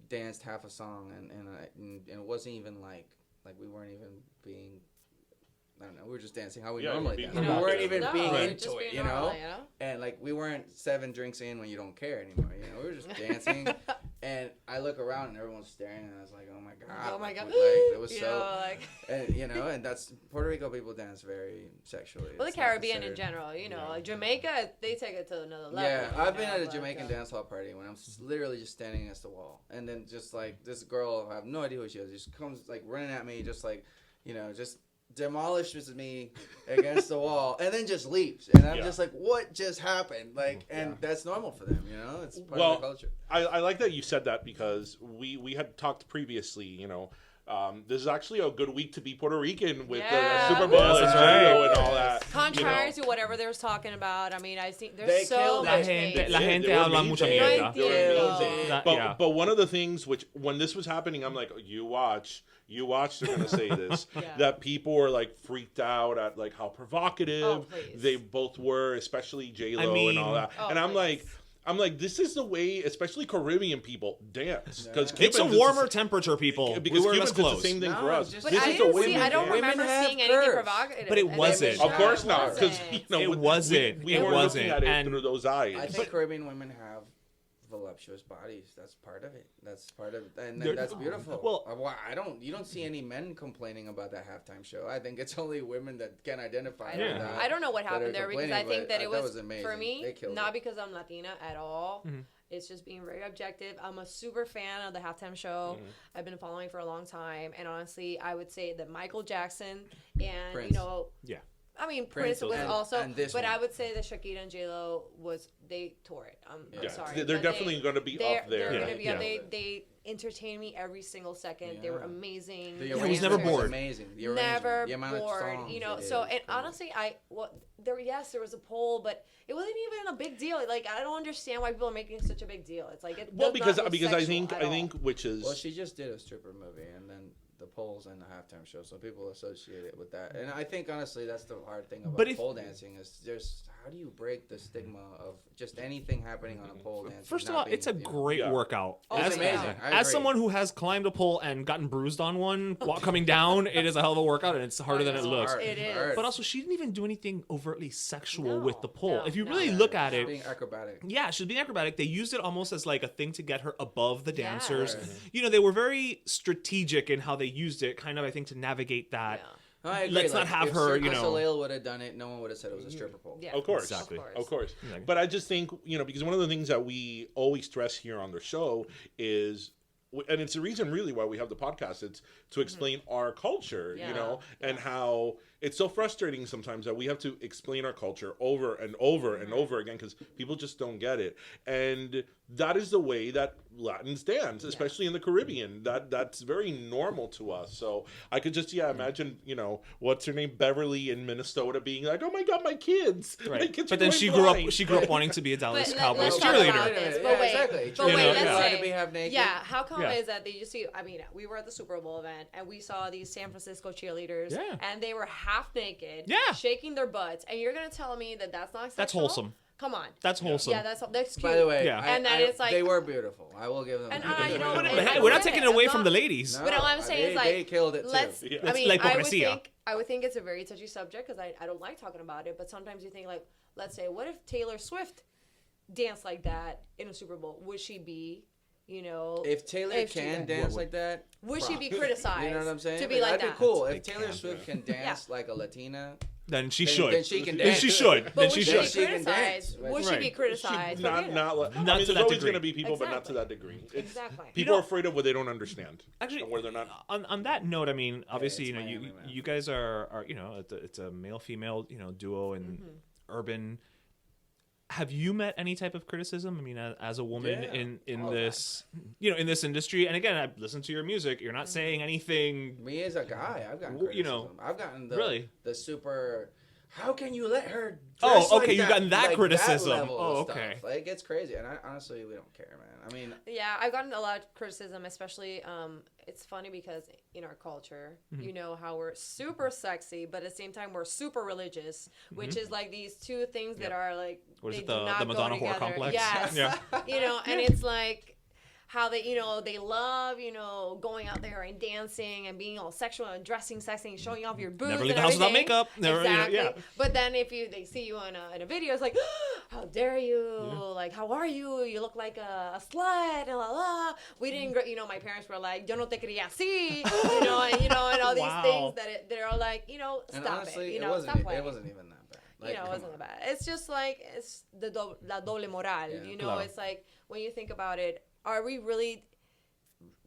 danced half a song, and it wasn't even like we weren't even being. I don't know. We were just dancing how we Yeah, normally being dance. We normal. weren't even No, being we're into just it, being you know? normal, And like we weren't 7 drinks in when you don't care anymore. We were just dancing, and I look around and everyone's staring, and I was like, "Oh my god!" Oh my god! Like it was You so, know, like. and that's Puerto Rico people dance very sexually. Well, the It's not Caribbean in considered- general, like Jamaica, they take it to another level. Yeah, I've been at a but, Jamaican dance hall party when I'm literally just standing against the wall, and then just like this girl, I have no idea who she is, just comes like running at me, just like, just demolishes me against the wall, and then just leaves, and I'm just like, what just happened? Like, and that's normal for them, it's part of the culture. I like that you said that because we had talked previously, this is actually a good week to be Puerto Rican with Yeah. the Super Bowl Yes, and that's right. J-Lo and all that. Contrary to whatever they was talking about, I mean, I think They there's so killed much it. hate. La gente They were habla mucha amazing. mierda. No They were entiendo. amazing. That- But, yeah. but one of the things which, when this was happening, I'm like, you watch, they're going to say this, Yeah. that people were like freaked out at like how provocative Oh, please. they both were, especially J-Lo I mean- and all that. Oh, and I'm please. like, this is the way, especially Caribbean people dance. Because It's a warmer temperature, people. Because we wear Cubans less did the clothes. same thing No, for us. just- But This I is the didn't way see. we I don't dance. remember Women have seeing anything curves. provocative. But it And wasn't. Of No, course it not, because wasn't. It wasn't. We It weren't wasn't. looking at it And- through those eyes. I think Caribbean women have voluptuous bodies. That's part of it. And They're- that's beautiful. well- You don't see any men complaining about that halftime show. I think it's only women that can identify I with don't, that. I don't know what that are happened there because I complaining, think but that it that was, was amazing. for They me, killed not it. because I'm Latina at all. It's just being very objective. I'm a super fan of the halftime show. I've been following for a long time, and honestly, I would say that Michael Jackson and Prince. Yeah. I mean, Prince Prince was and- also, and this but one. I would say that Shakira and J-Lo they tore it. I'm Yeah. sorry. They're but definitely going to be up there. They're gonna be Yeah. up. They entertained me every single second. They were amazing. The I was never bored. Amazing. The Never the amount bored. of songs You know. it So is. and honestly, there was a poll, but it wasn't even a big deal. Like I don't understand why people are making such a big deal. It's like it Well, does not because look I sexual think at I all. think which is Well, she just did a stripper movie, and then the poles and the halftime show, so people associate it with that. And I think honestly, that's the hard thing about pole dancing is just how do you break the stigma of just anything happening on a pole dance? First of all, it's a great workout. Oh, it's amazing. I As agree. someone who has climbed a pole and gotten bruised on one while coming down, it is a hell of a workout, and it's harder than it looks. Hard. It is. Hard. But also, she didn't even do anything overtly sexual with the pole. No, If you no. really look at It's it, being acrobatic. yeah, she's being acrobatic. They used it almost as like a thing to get her above the dancers. Right. You know, they were very strategic in how they used it, kind of, I think, to navigate that. Yeah. No, I agree. Let's not have if her, Cirque you du know. Soleil would have done it, no one would have said it was a stripper pole. Yeah. Of course, Exactly. of course. Exactly. But I just think because one of the things that we always stress here on the show is, and it's the reason really why we have the podcast. It's to explain our culture, Yeah. and how it's so frustrating sometimes that we have to explain our culture over and over and over again because people just don't get it. And that is the way that Latins dance, especially in the Caribbean. That's very normal to us. So I could just imagine what's her name, Beverly in Minnesota, being like, oh my god, my kids, my Right. kids But are then going she blind." grew up wanting to be a Dallas But Cowboys let's talk about cheerleader. this. Yeah, But wait, exactly. but wait, Yeah. let's Allowed say, to be half naked. yeah, how come Yeah. is that they just see? I mean, we were at the Super Bowl event and we saw these San Francisco cheerleaders, Yeah. and they were half naked, Yeah. shaking their butts, and you're gonna tell me that that's not sexual? That's wholesome. Come on. That's wholesome. Yeah, that's cute. By the way, Yeah. And then it's like- they were beautiful. I will give them. And that. I- you know what, But and hey, I we're not get taking it. it away I'm from not- the ladies. No, But all I'm saying is like, they killed it too. let's. Yeah. I It's mean, like I would hipocresía. think it's a very touchy subject because I don't like talking about it. But sometimes you think like, let's say, what if Taylor Swift danced like that in a Super Bowl? Would she be, If Taylor if she can did. dance like that, would she be props. criticized? You know what I'm saying? To be like that'd that? be cool. If They Taylor can, Swift can dance like a Latina, Then she then- should. then she can Then dance. she should. But Then would she she should. be She can criticized? dance. Would she be Right. criticized? Not, Forget it. not, Not I mean, to there's that always degree. going to be people, but not to Exactly. that degree. Exactly. People are afraid of what they don't understand. Actually, and where they're not. on that note, I mean, obviously, it's you Miami, man. you guys are it's a male female duo in urban. Have you met any type of criticism? I mean, as a woman Yeah. in All this in this industry, and again, I listen to your music. You're not saying anything. me as a guy, I've gotten You know, criticism. I've gotten really? the super. How can you let her? Oh, dress okay, like you've gotten that like criticism. level Oh, of okay. stuff. Like, it gets crazy, and honestly, we don't care, man. I mean, Yeah, I've gotten a lot of criticism, especially it's funny because in our culture, Mm-hmm. you know how we're super sexy, but at the same time we're super religious, which is like these two things that are like What is they it, do not the go Madonna whore together. complex? Yes. Yeah. And it's like how they they love going out there and dancing and being all sexual and dressing sexy and showing off your boobs. Never and leave the house without everything. makeup. Never, Exactly. yeah. But then if they see you in a video, it's like, how dare you? Like, how are you? You look like a slut. And la la. We didn't. My parents were like, yo no te quería así. And all these Wow. things that are like, and stop honestly, it. it wasn't. Stop playing. It wasn't even that bad. Like, It come wasn't on. that bad. It's just like it's the la doble moral. Yeah. Claro. It's like when you think about it,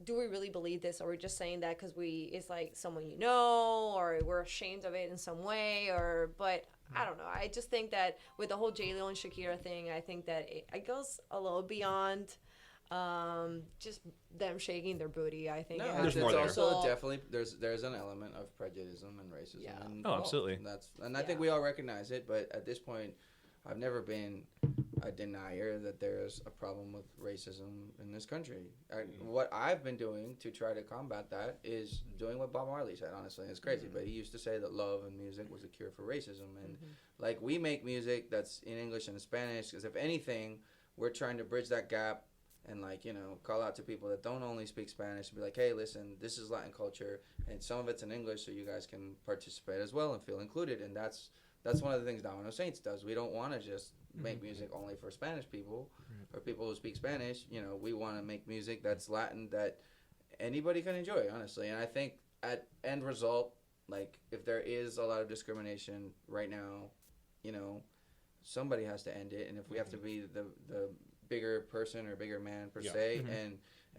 do we really believe this, or we're just saying that because it's like someone or we're ashamed of it in some way, but I don't know. I just think that with the whole J-Lo and Shakira thing, I think that it goes a little beyond just them shaking their booty. I think No, it There's it's more there. also definitely there's an element of prejudice and racism. Yeah. And, Oh, absolutely. I think we all recognize it, but at this point, I've never been a denier that there's a problem with racism in this country. What I've been doing to try to combat that is doing what Bob Marley said, honestly. It's crazy, but he used to say that love and music was a cure for racism. And like, we make music that's in English and in Spanish because if anything, we're trying to bridge that gap and call out to people that don't only speak Spanish and be like, hey, listen, this is Latin culture and some of it's in English so you guys can participate as well and feel included. And that's one of the things Domino Saints does. We don't want to just make music only for Spanish people or people who speak Spanish. We want to make music that's Latin that anybody can enjoy, honestly. And I think at end result, like, if there is a lot of discrimination right now, somebody has to end it. And if we have to be the bigger person or bigger man per se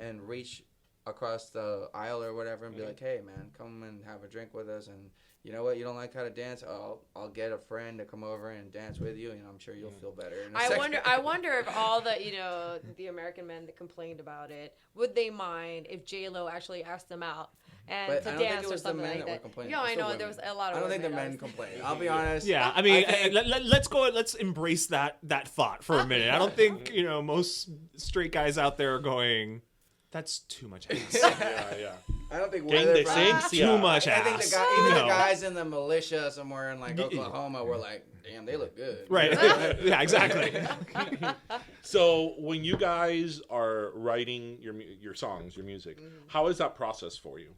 and reach across the aisle or whatever and be like, hey man, come and have a drink with us, and you know what, you don't like how to dance, I'll get a friend to come over and dance with you, and I'm sure you'll feel better in a second. I wonder if all the, you know, the American men that complained about it, would they mind if J-Lo actually asked them out and But to I don't think dance it or was the something men like that were that? complaining. Yeah, It was I the know women. there was a lot of I don't think the women men complained. I'll be honest. Yeah, I mean, think- let's embrace that thought for a minute. I don't think, you know, most straight guys out there are going, that's too much ass. Yeah. I don't think Gang we're de there. Saints, Too much I think ass. even the No. guys in the militia somewhere in like Oklahoma were like, damn, they look good. Right. Yeah, exactly. So when you guys are writing your songs, your music, how is that process for you?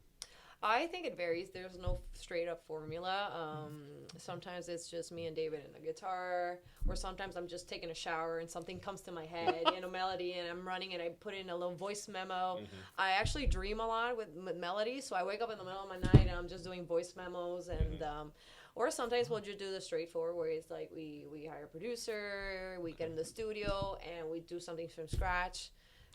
I think it varies. There's no straight up formula. Sometimes it's just me and David and the guitar, or sometimes I'm just taking a shower and something comes to my head in a melody and I'm running and I put in a little voice memo. I actually dream a lot with melody, so I wake up in the middle of my night and I'm just doing voice memos, and or sometimes we'll just do the straightforward where it's like we hire a producer, we get in the studio and we do something from scratch.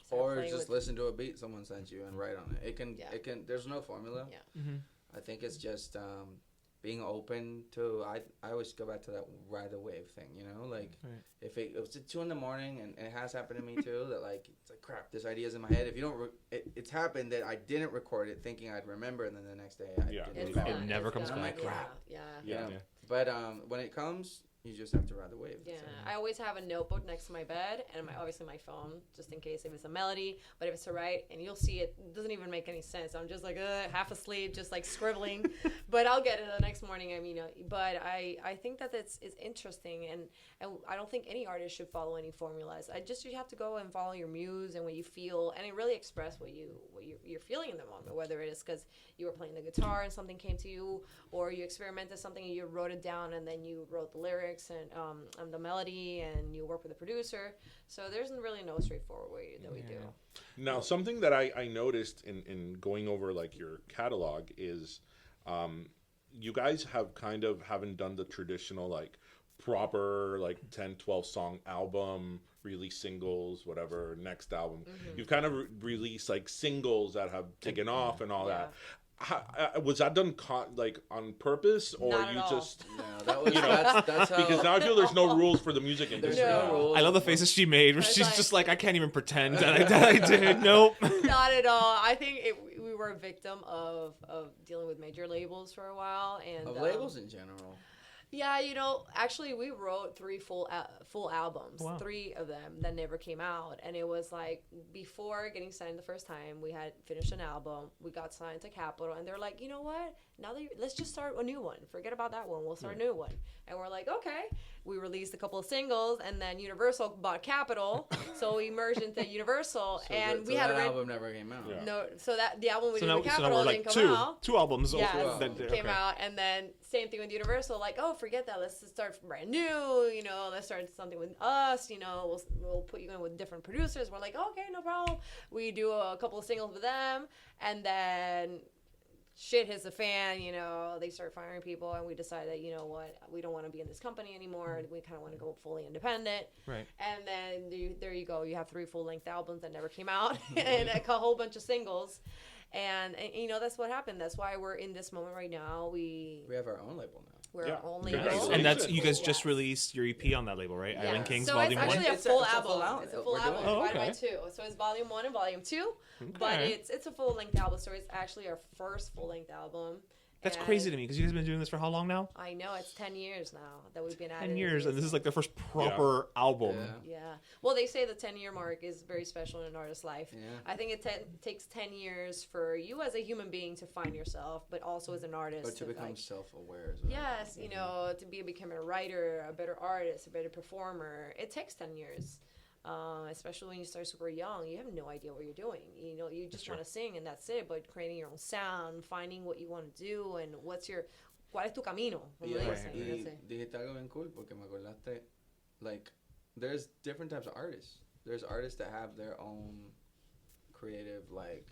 So Or playing just with- listen to a beat someone sent you and write on it. It can. There's no formula. Yeah. I think it's just being open to. I always go back to that ride the wave thing. You know, like if it's at 2 a.m. and it has happened to me too. That like it's like crap. This idea's in my head. If you don't, it's happened that I didn't record it thinking I'd remember, and then the next day I didn't It's remember. It done, never it's comes done. back. Yeah. Yeah. But when it comes, you just have to ride the wave. Yeah, So. I always have a notebook next to my bed and obviously my phone, just in case if it's a melody. But if it's a right, and you'll see it doesn't even make any sense. I'm just like half asleep, just like scribbling. But I'll get it the next morning. I mean, but I think that it's interesting, and I don't think any artist should follow any formulas. You have to go and follow your muse and what you feel, and really express what you're feeling in the moment. Whether it is because you were playing the guitar and something came to you, or you experimented something and you wrote it down and then you wrote the lyrics and the melody, and you work with the producer. So there's really no straightforward way that we do. Now, something that I noticed in going over like your catalog is you guys haven't done the traditional like proper like 10, 12 song album, release singles, whatever, next album. You've kind of released like singles that have taken off and all that. Was that done like on purpose, or Not at you all. just No, that was that's how. because now I feel there's no rules for the music there's industry. no rules. I love the faces she made where It's she's like- just like, I can't even pretend that I did. Nope. Not at all. I think we were a victim of dealing with major labels for a while, and Of labels in general. Yeah, you know, actually, we wrote 3 full albums, Wow. 3 of them that never came out, and it was like before getting signed the first time, we had finished an album, we got signed to Capitol, and they're like, you know what? Now that let's just start a new one. Forget about that one. We'll start a new one. And we're like, okay. We released a couple of singles, and then Universal bought Capitol, so we merged into Universal, So we had that a album never came out. Yeah. no. So that the album we So did now, with so now Capitol we're didn't like come out. two albums. Yeah, that came out, and then same thing with Universal. Like, oh, forget that. Let's just start from brand new. You know, let's start something with us. You know, we'll put you in with different producers. We're like, okay, no problem. We do a couple of singles with them, and then shit hits the fan. You know, they start firing people, and we decide that, you know what, we don't want to be in this company anymore. We kind of want to go fully independent. Right. And then there you go. You have 3 full-length albums that never came out, and a whole bunch of singles. And you know, that's what happened. That's why we're in this moment right now. We have our own label now. We're Yeah. our own Congratulations. label. And that's, you guys Yes. just released your EP on that label, right? Yeah. Island Kings so Volume it's 1. actually a It's a full full album. album. It's a full We're doing album. it. Oh, Divided by okay. 2. So it's volume 1 and volume 2. But Okay. it's a full-length album. So it's actually our first full-length album. That's And crazy to me because you guys have been doing this for how long now? I know, it's 10 years now that we've been at it. 10 years, and this is like their first proper album. Yeah. Yeah. Well, they say the 10-year mark is very special in an artist's life. Yeah. I think it takes 10 years for you as a human being to find yourself, but also as an artist. But to become like, self-aware as well. yes, you know, to becoming a writer, a better artist, a better performer. It takes 10 years. Especially when you start super young, you have no idea what you're doing. You know, you just want to sing and that's it. But creating your own sound, finding what you want to do, and ¿cuál es tu camino? Como Yeah, dicen, y no sé. dijiste algo bien cool porque me acordaste, like, there's different types of artists. There's artists that have their own creative, like,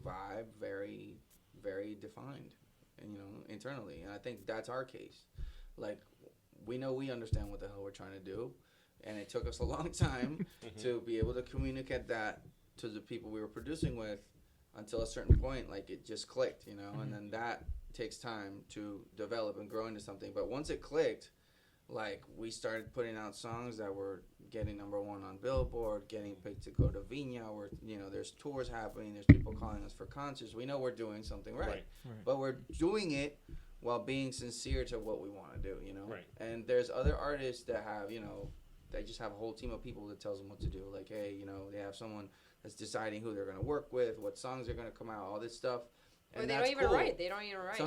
vibe, very, very defined, and, you know, internally. And I think that's our case. Like, we know we understand what the hell we're trying to do, and it took us a long time to be able to communicate that to the people we were producing with, until a certain point, like it just clicked, you know, and then that takes time to develop and grow into something. But once it clicked, like we started putting out songs that were getting #1 on Billboard, getting picked to go to Viña, where, you know, there's tours happening, there's people calling us for concerts. We know we're doing something right. But we're doing it while being sincere to what we want to do, you know. And there's other artists that have, you know, they just have a whole team of people that tells them what to do. Like, hey, you know, they have someone that's deciding who they're going to work with, what songs are going to come out, all this stuff. And they don't even write. They don't even write.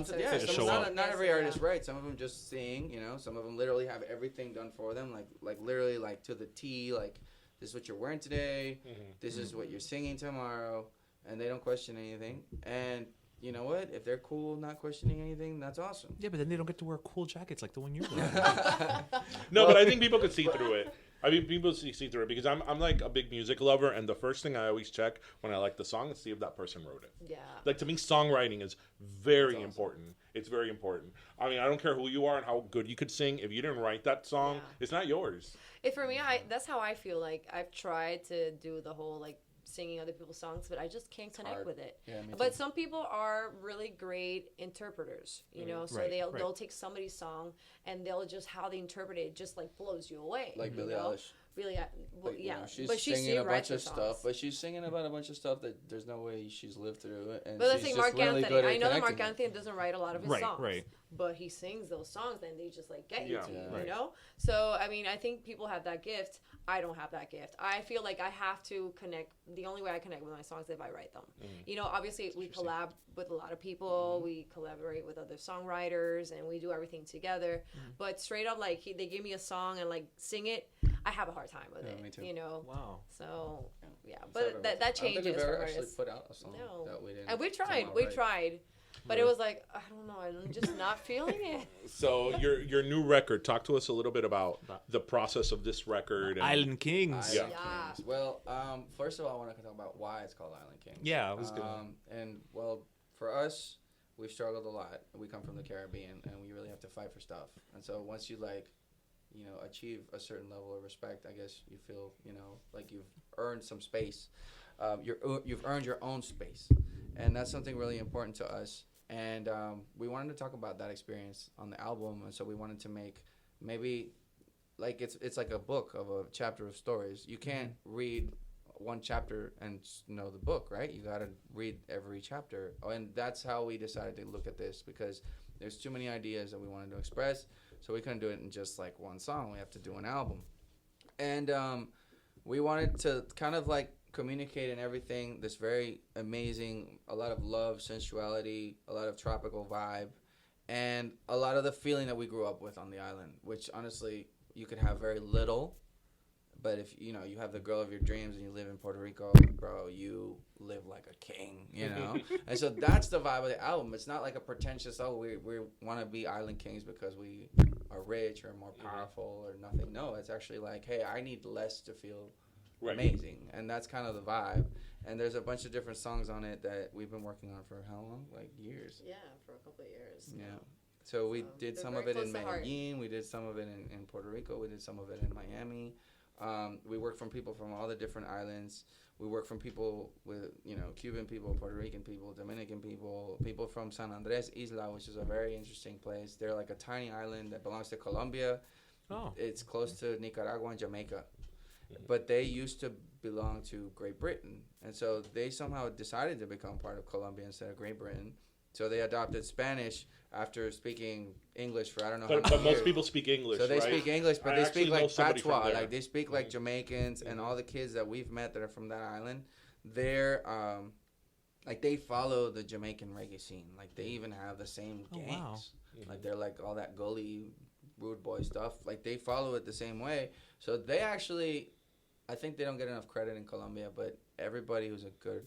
Not every artist writes. Some of them just sing, you know. Some of them literally have everything done for them, like literally, like to the T. Like, this is what you're wearing today. This is what you're singing tomorrow, and they don't question anything. And you know what? If they're cool, not questioning anything, that's awesome. Yeah, but then they don't get to wear cool jackets like the one you're wearing. No, but I think people could see through it. I mean, people see through it because I'm like a big music lover, and the first thing I always check when I like the song is see if that person wrote it. Yeah. Like, to me, songwriting is very important. It's very important. I mean, I don't care who you are and how good you could sing. If you didn't write that song, it's not yours. For me, that's how I feel. Like, I've tried to do the whole, like, singing other people's songs, but I just can't connect with it. Yeah, me too. But some people are really great interpreters, you know, so they'll take somebody's song and they'll just, how they interpret it just like blows you away. Like Billie Eilish. Really, like, yeah. You know, she's but singing a bunch of stuff, but she's singing about a bunch of stuff that there's no way she's lived through it. And but let's she's say Mark really Anthony. I know that connecting. Mark Anthony doesn't write a lot of his songs. Right. But he sings those songs and they just like get you to you, Right. you know? So, I mean, I think people have that gift. I don't have that gift. I feel like I have to connect. The only way I connect with my songs is if I write them. You know, obviously we collab with a lot of people. We collaborate with other songwriters and we do everything together. But straight up, like they give me a song and like sing it, I have a hard time with it. Me too. You know? Wow. So, yeah. But that changes. I don't think we've for ever actually artists. put out a song that we didn't. And we tried. But it was like, I don't know, I'm just not feeling it. So your new record, talk to us a little bit about the process of this record. Island Kings. Kings. Well, first of all, I want to talk about why it's called Island Kings. Yeah, it was good. And well, for us, we've struggled a lot. We come from the Caribbean, and we really have to fight for stuff. And so once you achieve a certain level of respect, I guess you feel, like you've earned some space. You've earned your own space, and that's something really important to us. And we wanted to talk about that experience on the album, and so we wanted to make maybe like it's like a book of a chapter of stories. You can't read one chapter and know the book, right? You got to read every chapter, and that's how we decided to look at this, because there's too many ideas that we wanted to express, so we couldn't do it in just like one song. We have to do an album, and we wanted to kind of like communicate in everything this very amazing, a lot of love, sensuality, a lot of tropical vibe, and a lot of the feeling that we grew up with on the island, which honestly you could have very little, but if you have the girl of your dreams and you live in Puerto Rico, bro, you live like a king, and so that's the vibe of the album. It's not like a pretentious, we want to be island kings because we are rich or more powerful or nothing. No, it's actually like, hey, I need less to feel amazing, and that's kind of the vibe. And there's a bunch of different songs on it that we've been working on for how long? Like years. Yeah, for a couple of years. Yeah. So we did some of it in Medellin. We did some of it in Puerto Rico. We did some of it in Miami. We work from people from all the different islands. We work from people with, Cuban people, Puerto Rican people, Dominican people, people from San Andres Isla, which is a very interesting place. They're like a tiny island that belongs to Colombia. Oh. It's close to Nicaragua and Jamaica. But they used to belong to Great Britain. And so they somehow decided to become part of Colombia instead of Great Britain. So they adopted Spanish after speaking English for I don't know how many But most years. people speak English, So they right? speak English, but I they speak actually know like somebody from patois. there. Like they speak like Jamaicans, and all the kids that we've met that are from that island, they're like they follow the Jamaican reggae scene. Like they even have the same gangs. Wow. Like they're like all that gully, rude boy stuff. Like they follow it the same way. So they actually, I think they don't get enough credit in Colombia, but everybody who's a good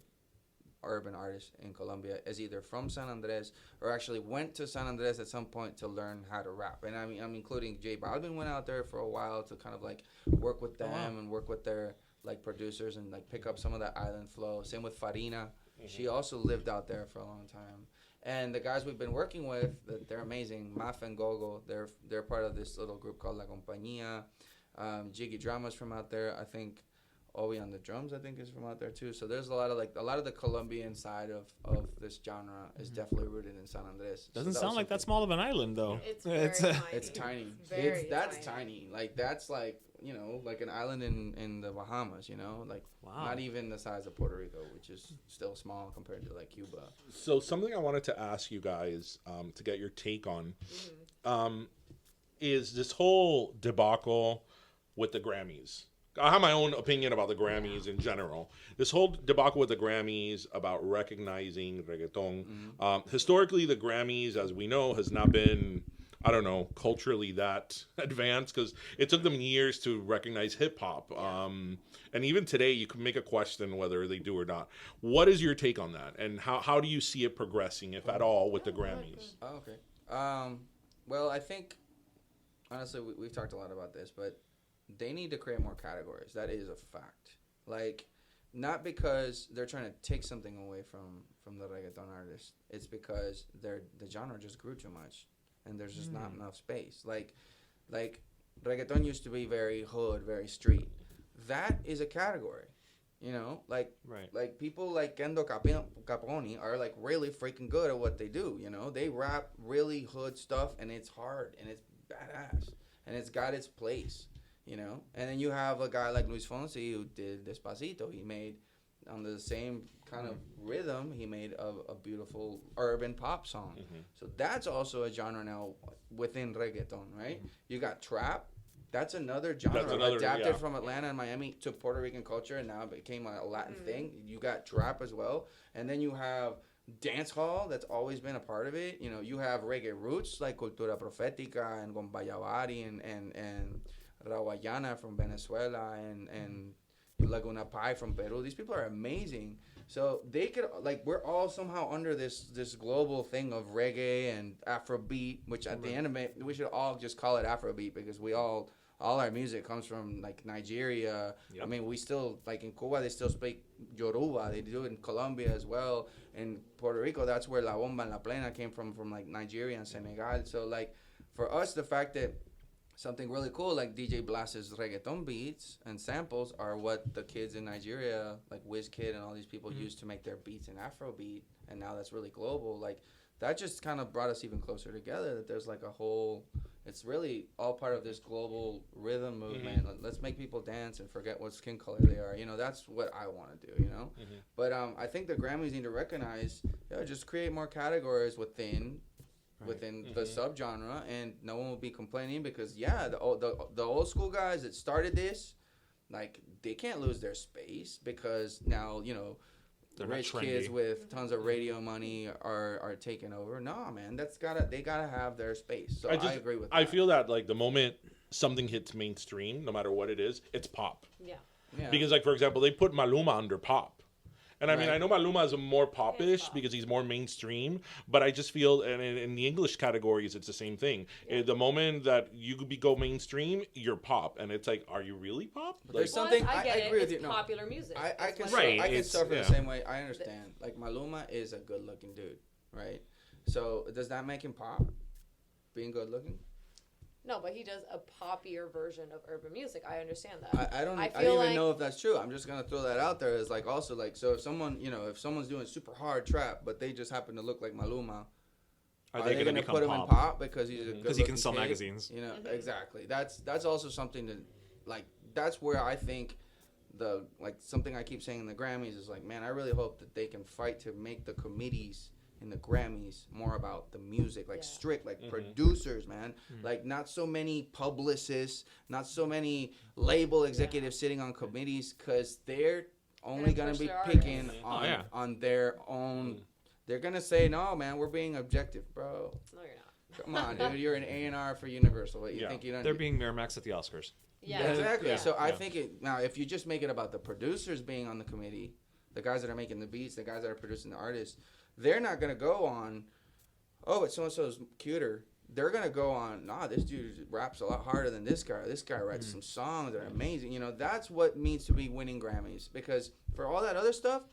urban artist in Colombia is either from San Andres or actually went to San Andres at some point to learn how to rap. And I mean, I'm including J Balvin went out there for a while to kind of like work with them and work with their like producers and like pick up some of that island flow. Same with Farina. She also lived out there for a long time. And the guys we've been working with, they're amazing. Maf and Gogo, they're part of this little group called La Compañía. Jiggy Drama's from out there. I think Obi on the drums, I think, is from out there too. So there's a lot of the Colombian side of this genre is definitely rooted in San Andres. Doesn't So sound like that small of an island, though. It's very tiny. It's tiny. Very That's tiny. tiny. Like that's like, you know, like an island in the Bahamas, you know, like not even the size of Puerto Rico, which is still small compared to like Cuba. So something I wanted to ask you guys to get your take on is this whole debacle with the Grammys. I have my own opinion about the Grammys in general. This whole debacle with the Grammys about recognizing reggaeton. Historically, the Grammys, as we know, has not been, I don't know, culturally that advanced because it took them years to recognize hip hop. And even today, you can make a question whether they do or not. What is your take on that? And how do you see it progressing, if at all, with the Grammys? Oh, okay. Well, I think, honestly, we've talked a lot about this, but they need to create more categories. That is a fact. Like, not because they're trying to take something away from the reggaeton artists. It's because the genre just grew too much, and there's just not enough space. Like reggaeton used to be very hood, very street. That is a category, you know. Like people like Kendo Caponi are like really freaking good at what they do. You know, they rap really hood stuff, and it's hard and it's badass, and it's got its place. You know, and then you have a guy like Luis Fonsi who did Despacito. He made, on the same kind of rhythm, he made a beautiful urban pop song. So that's also a genre now within reggaeton, right? You got trap. That's another genre adapted from Atlanta and Miami to Puerto Rican culture, and now it became a Latin thing. You got trap as well. And then you have dance hall that's always been a part of it. You know, you have reggae roots like Cultura Profética and Gombayabari and Rawayana from Venezuela and Laguna Pai from Peru. These people are amazing. So they could, like, we're all somehow under this global thing of reggae and Afrobeat, which at the end of it, we should all just call it Afrobeat because all our music comes from like Nigeria. I mean, we still, like in Cuba, they still speak Yoruba. They do it in Colombia as well. In Puerto Rico, that's where La Bomba and La Plena came from like Nigeria and Senegal. So like for us, the fact that something really cool like DJ Blas's reggaeton beats and samples are what the kids in Nigeria, like Wizkid and all these people use to make their beats in Afrobeat, and now that's really global. Like that just kind of brought us even closer together, that there's like a whole, it's really all part of this global rhythm movement. Let's make people dance and forget what skin color they are. You know, that's what I want to do, you know? But I think the Grammys need to recognize, just create more categories within the subgenre, and no one will be complaining because the old school guys that started this, like, they can't lose their space because now, you know, the rich kids with tons of radio money are taking over. No, man, they gotta have their space. So I agree with that. I feel that like the moment something hits mainstream, no matter what it is, it's pop. Yeah. Because like, for example, they put Maluma under pop. And I mean, I know Maluma is a more pop-ish because he's more mainstream, but I just feel, and in the English categories, it's the same thing. The moment that you go mainstream, you're pop, and it's like, are you really pop? Like, there's something I agree with you. No, popular music. I can suffer the same way. I understand. Like Maluma is a good-looking dude, right? So does that make him pop? Being good-looking? No, but he does a poppier version of urban music. I understand that. I don't even know if that's true. I'm just gonna throw that out there as like also like, so if someone's doing super hard trap, but they just happen to look like Maluma, are they gonna put him in pop because he's a good because he can sell magazines? You know, exactly. That's also something that, like, that's where I think something I keep saying in the Grammys is like, man, I really hope that they can fight to make the committees in the Grammys more about the music, like strict, like producers, man. Like not so many publicists, not so many label executives sitting on committees, because they're only going to be picking on their own. They're going to say, no, man, we're being objective, bro. No, you're not. Come on, dude. You're an A&R for Universal. What, you think you don't? They're being Miramax at the Oscars. Yeah. Exactly. So I think now if you just make it about the producers being on the committee, the guys that are making the beats, the guys that are producing the artists, they're not going to go on, oh, but so-and-so's cuter. They're going to go on, nah, this dude raps a lot harder than this guy. This guy writes some songs that are amazing. You know, that's what means to be winning Grammys. Because for all that other stuff,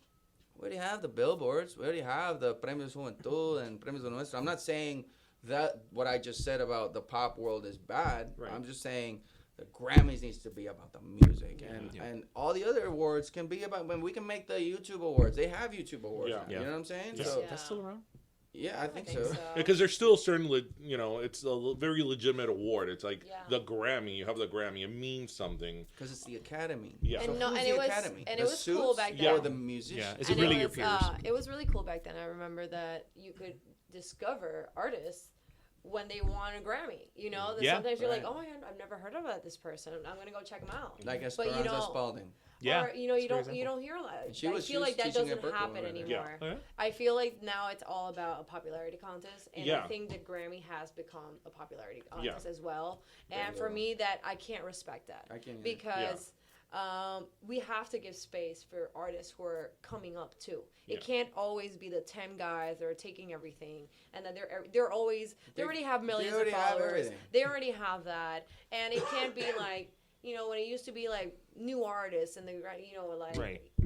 we already have the billboards. We already have the Premios Juventud and Premios de Nuestro. I'm not saying that what I just said about the pop world is bad. Right. I'm just saying the Grammys needs to be about the music, and all the other awards can be about when we can make the YouTube awards. They have YouTube awards now, you know what I'm saying? Yeah. So That's still around? yeah, I think so. Because there's still certain, it's a very legitimate award. It's like the Grammy. You have the Grammy. It means something. Because it's the Academy. Yeah. So And who's the Academy? and the it was suits cool back then. or the musicians? Yeah. Is it really your peers? It was really cool back then. I remember that you could discover artists when they won a Grammy. You know, that sometimes you're like, oh my God, I've never heard about this person. I'm gonna go check them out. Like Esperanza Spalding. Yeah. Or, you don't hear a lot. I feel like that doesn't happen anymore. Yeah. I feel like now it's all about a popularity contest, and I think the Grammy has become a popularity contest as well. And for me, that I can't respect that. I can't because we have to give space for artists who are coming up too. It can't always be the 10 guys that are taking everything, and that they already have millions of followers. They already have that, and it can't be like, when it used to be like new artists and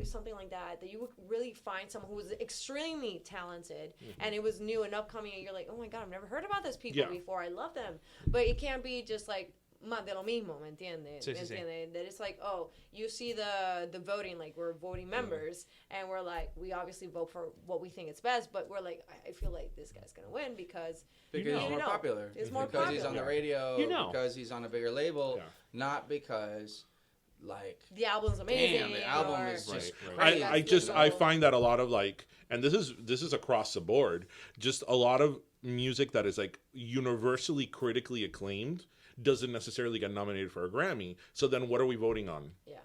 something like that you would really find someone who was extremely talented and it was new and upcoming, and you're like, oh my God, I've never heard about these people before. I love them. But it can't be just like más de lo mismo, ¿me entiendes? Sí, sí. That it's like, oh, you see the voting, like we're voting members, and we're like, we obviously vote for what we think is best, but we're like, I feel like this guy's gonna win because he's more popular. He's more because popular. He's on the radio. Because he's on a bigger label. Not because the album's amazing. Damn, the album is just crazy. I find that a lot of and this is across the board, just a lot of music that is like universally critically acclaimed doesn't necessarily get nominated for a Grammy. So then what are we voting on? Yeah.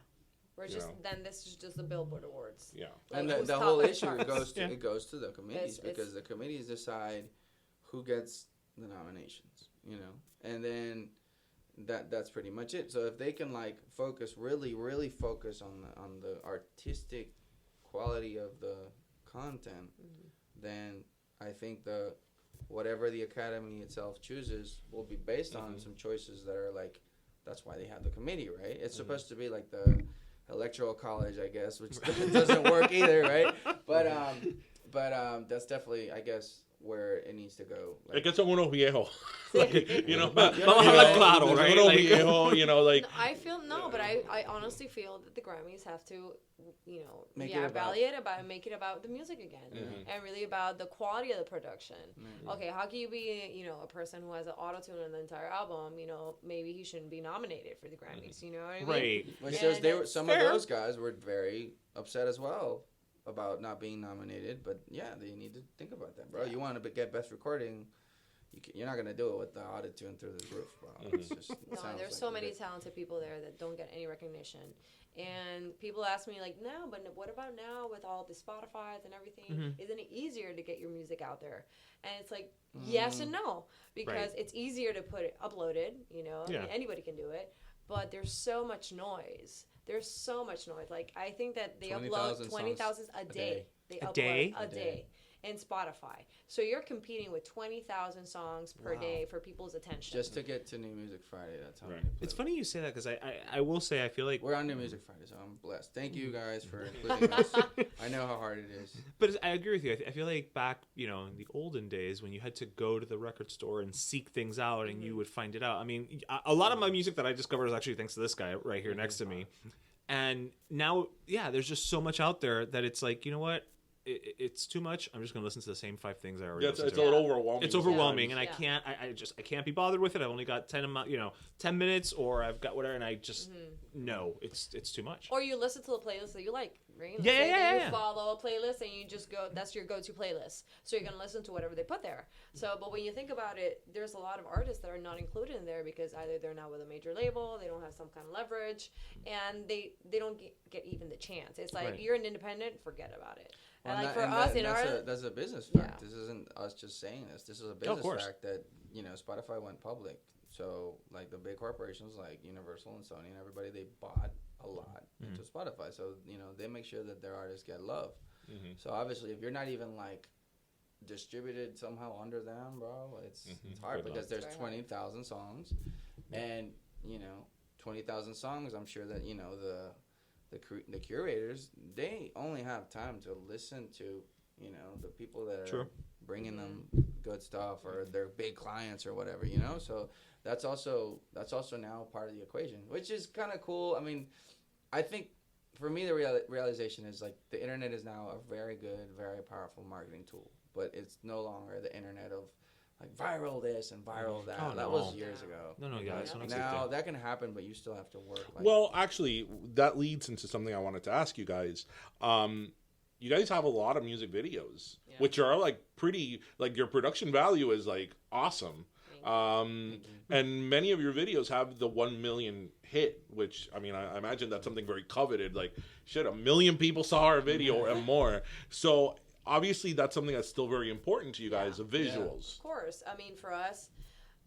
We're then this is just the Billboard Awards. Yeah. And the whole issue goes to the committees because the committees decide who gets the nominations, and then that's pretty much it. So if they can really focus on the artistic quality of the content, then I think whatever the Academy itself chooses will be based on some choices that are that's why they have the committee, right? It's supposed to be like the electoral college, I guess, which doesn't work either, right? But that's definitely, I guess, where it needs to go. Es que son unos viejos. Vamos a hablar claro, right? Unos viejos, I feel, but I honestly feel that the Grammys have to, make it about the music again. And really about the quality of the production. Okay, how can you be, a person who has an auto-tune on the entire album, maybe he shouldn't be nominated for the Grammys, you know what I mean? Right. Which some of those guys were very upset as well about not being nominated, but they need to think about that, bro. You want to get best recording, you're not gonna do it with the auto-tune through the roof, bro. It's just, there's so many talented people there that don't get any recognition, and people ask me like, no, but what about now with all the Spotify's and everything? Isn't it easier to get your music out there? And it's like, yes and no, because it's easier to upload it, I mean, anybody can do it, but there's so much noise. There's so much noise. Like, I think that they upload 20,000 a day. They upload a day in Spotify. So you're competing with 20,000 songs per day for people's attention. Just to get to New Music Friday. That's how many. It's funny you say that because I will say I feel like we're on New Music Friday, so I'm blessed. Thank you guys for including us. I know how hard it is. But I agree with you. I feel like back, in the olden days when you had to go to the record store and seek things out and you would find it out. I mean, a lot of my music that I discovered is actually thanks to this guy right here next to me. And now, there's just so much out there that it's like, you know what? It's too much. I'm just going to listen to the same 5 things I already listened to. It's a little overwhelming. It's overwhelming, and I can't. I can't be bothered with it. I've only got 10 minutes, or I've got whatever, and I just no. It's too much. Or you listen to the playlist that you like, right? You follow a playlist and you just go. That's your go-to playlist. So you're gonna listen to whatever they put there. So, but when you think about it, there's a lot of artists that are not included in there because either they're not with a major label, they don't have some kind of leverage, and they don't get even the chance. It's like you're an independent, forget about it. Well, and for us, that's a business fact. This isn't us just saying this. This is a business fact that Spotify went public. So like the big corporations like Universal and Sony and everybody, they bought a lot into Spotify. So they make sure that their artists get love. So obviously, if you're not even like distributed somehow under them, bro, it's hard because there's 20,000 songs, and 20,000 songs. I'm sure that the curators, they only have time to listen to the people that are bringing them good stuff or their big clients or whatever, So that's also now part of the equation, which is kind of cool. I mean, I think for me the realization is like the internet is now a very good, very powerful marketing tool, but it's no longer the internet of like viral this and viral that. Oh, that was years ago. No, guys. Now that can happen, but you still have to work. Well, actually, that leads into something I wanted to ask you guys. You guys have a lot of music videos, which are like pretty, like your production value is like awesome. And many of your videos have the 1 million hit, which, I mean, I imagine that's something very coveted. Like, shit, 1 million people saw our video and more. So, obviously, that's something that's still very important to you guys, the visuals. Yeah. Of course. I mean, for us,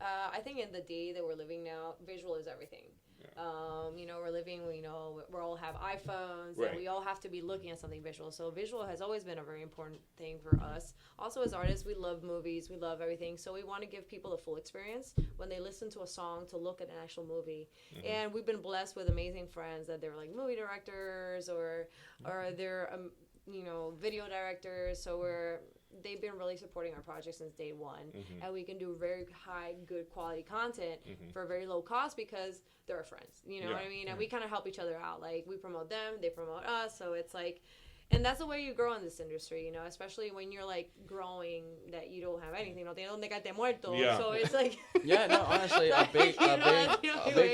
I think in the day that we're living now, visual is everything. We're living, we all have iPhones, and we all have to be looking at something visual. So visual has always been a very important thing for us. Also, as artists, we love movies, we love everything. So we want to give people the full experience when they listen to a song to look at an actual movie. Mm-hmm. And we've been blessed with amazing friends that they're like movie directors or they're, video directors. So they've been really supporting our project since day one. Mm-hmm. And we can do very high, good quality content for a very low cost because they're our friends. You know what I mean? And we kind of help each other out. Like, we promote them, they promote us. So it's like, and that's the way you grow in this industry, especially when you're like growing that you don't have anything. No tiene donde caerte muerto. Yeah. So it's like. Yeah, no, honestly, a big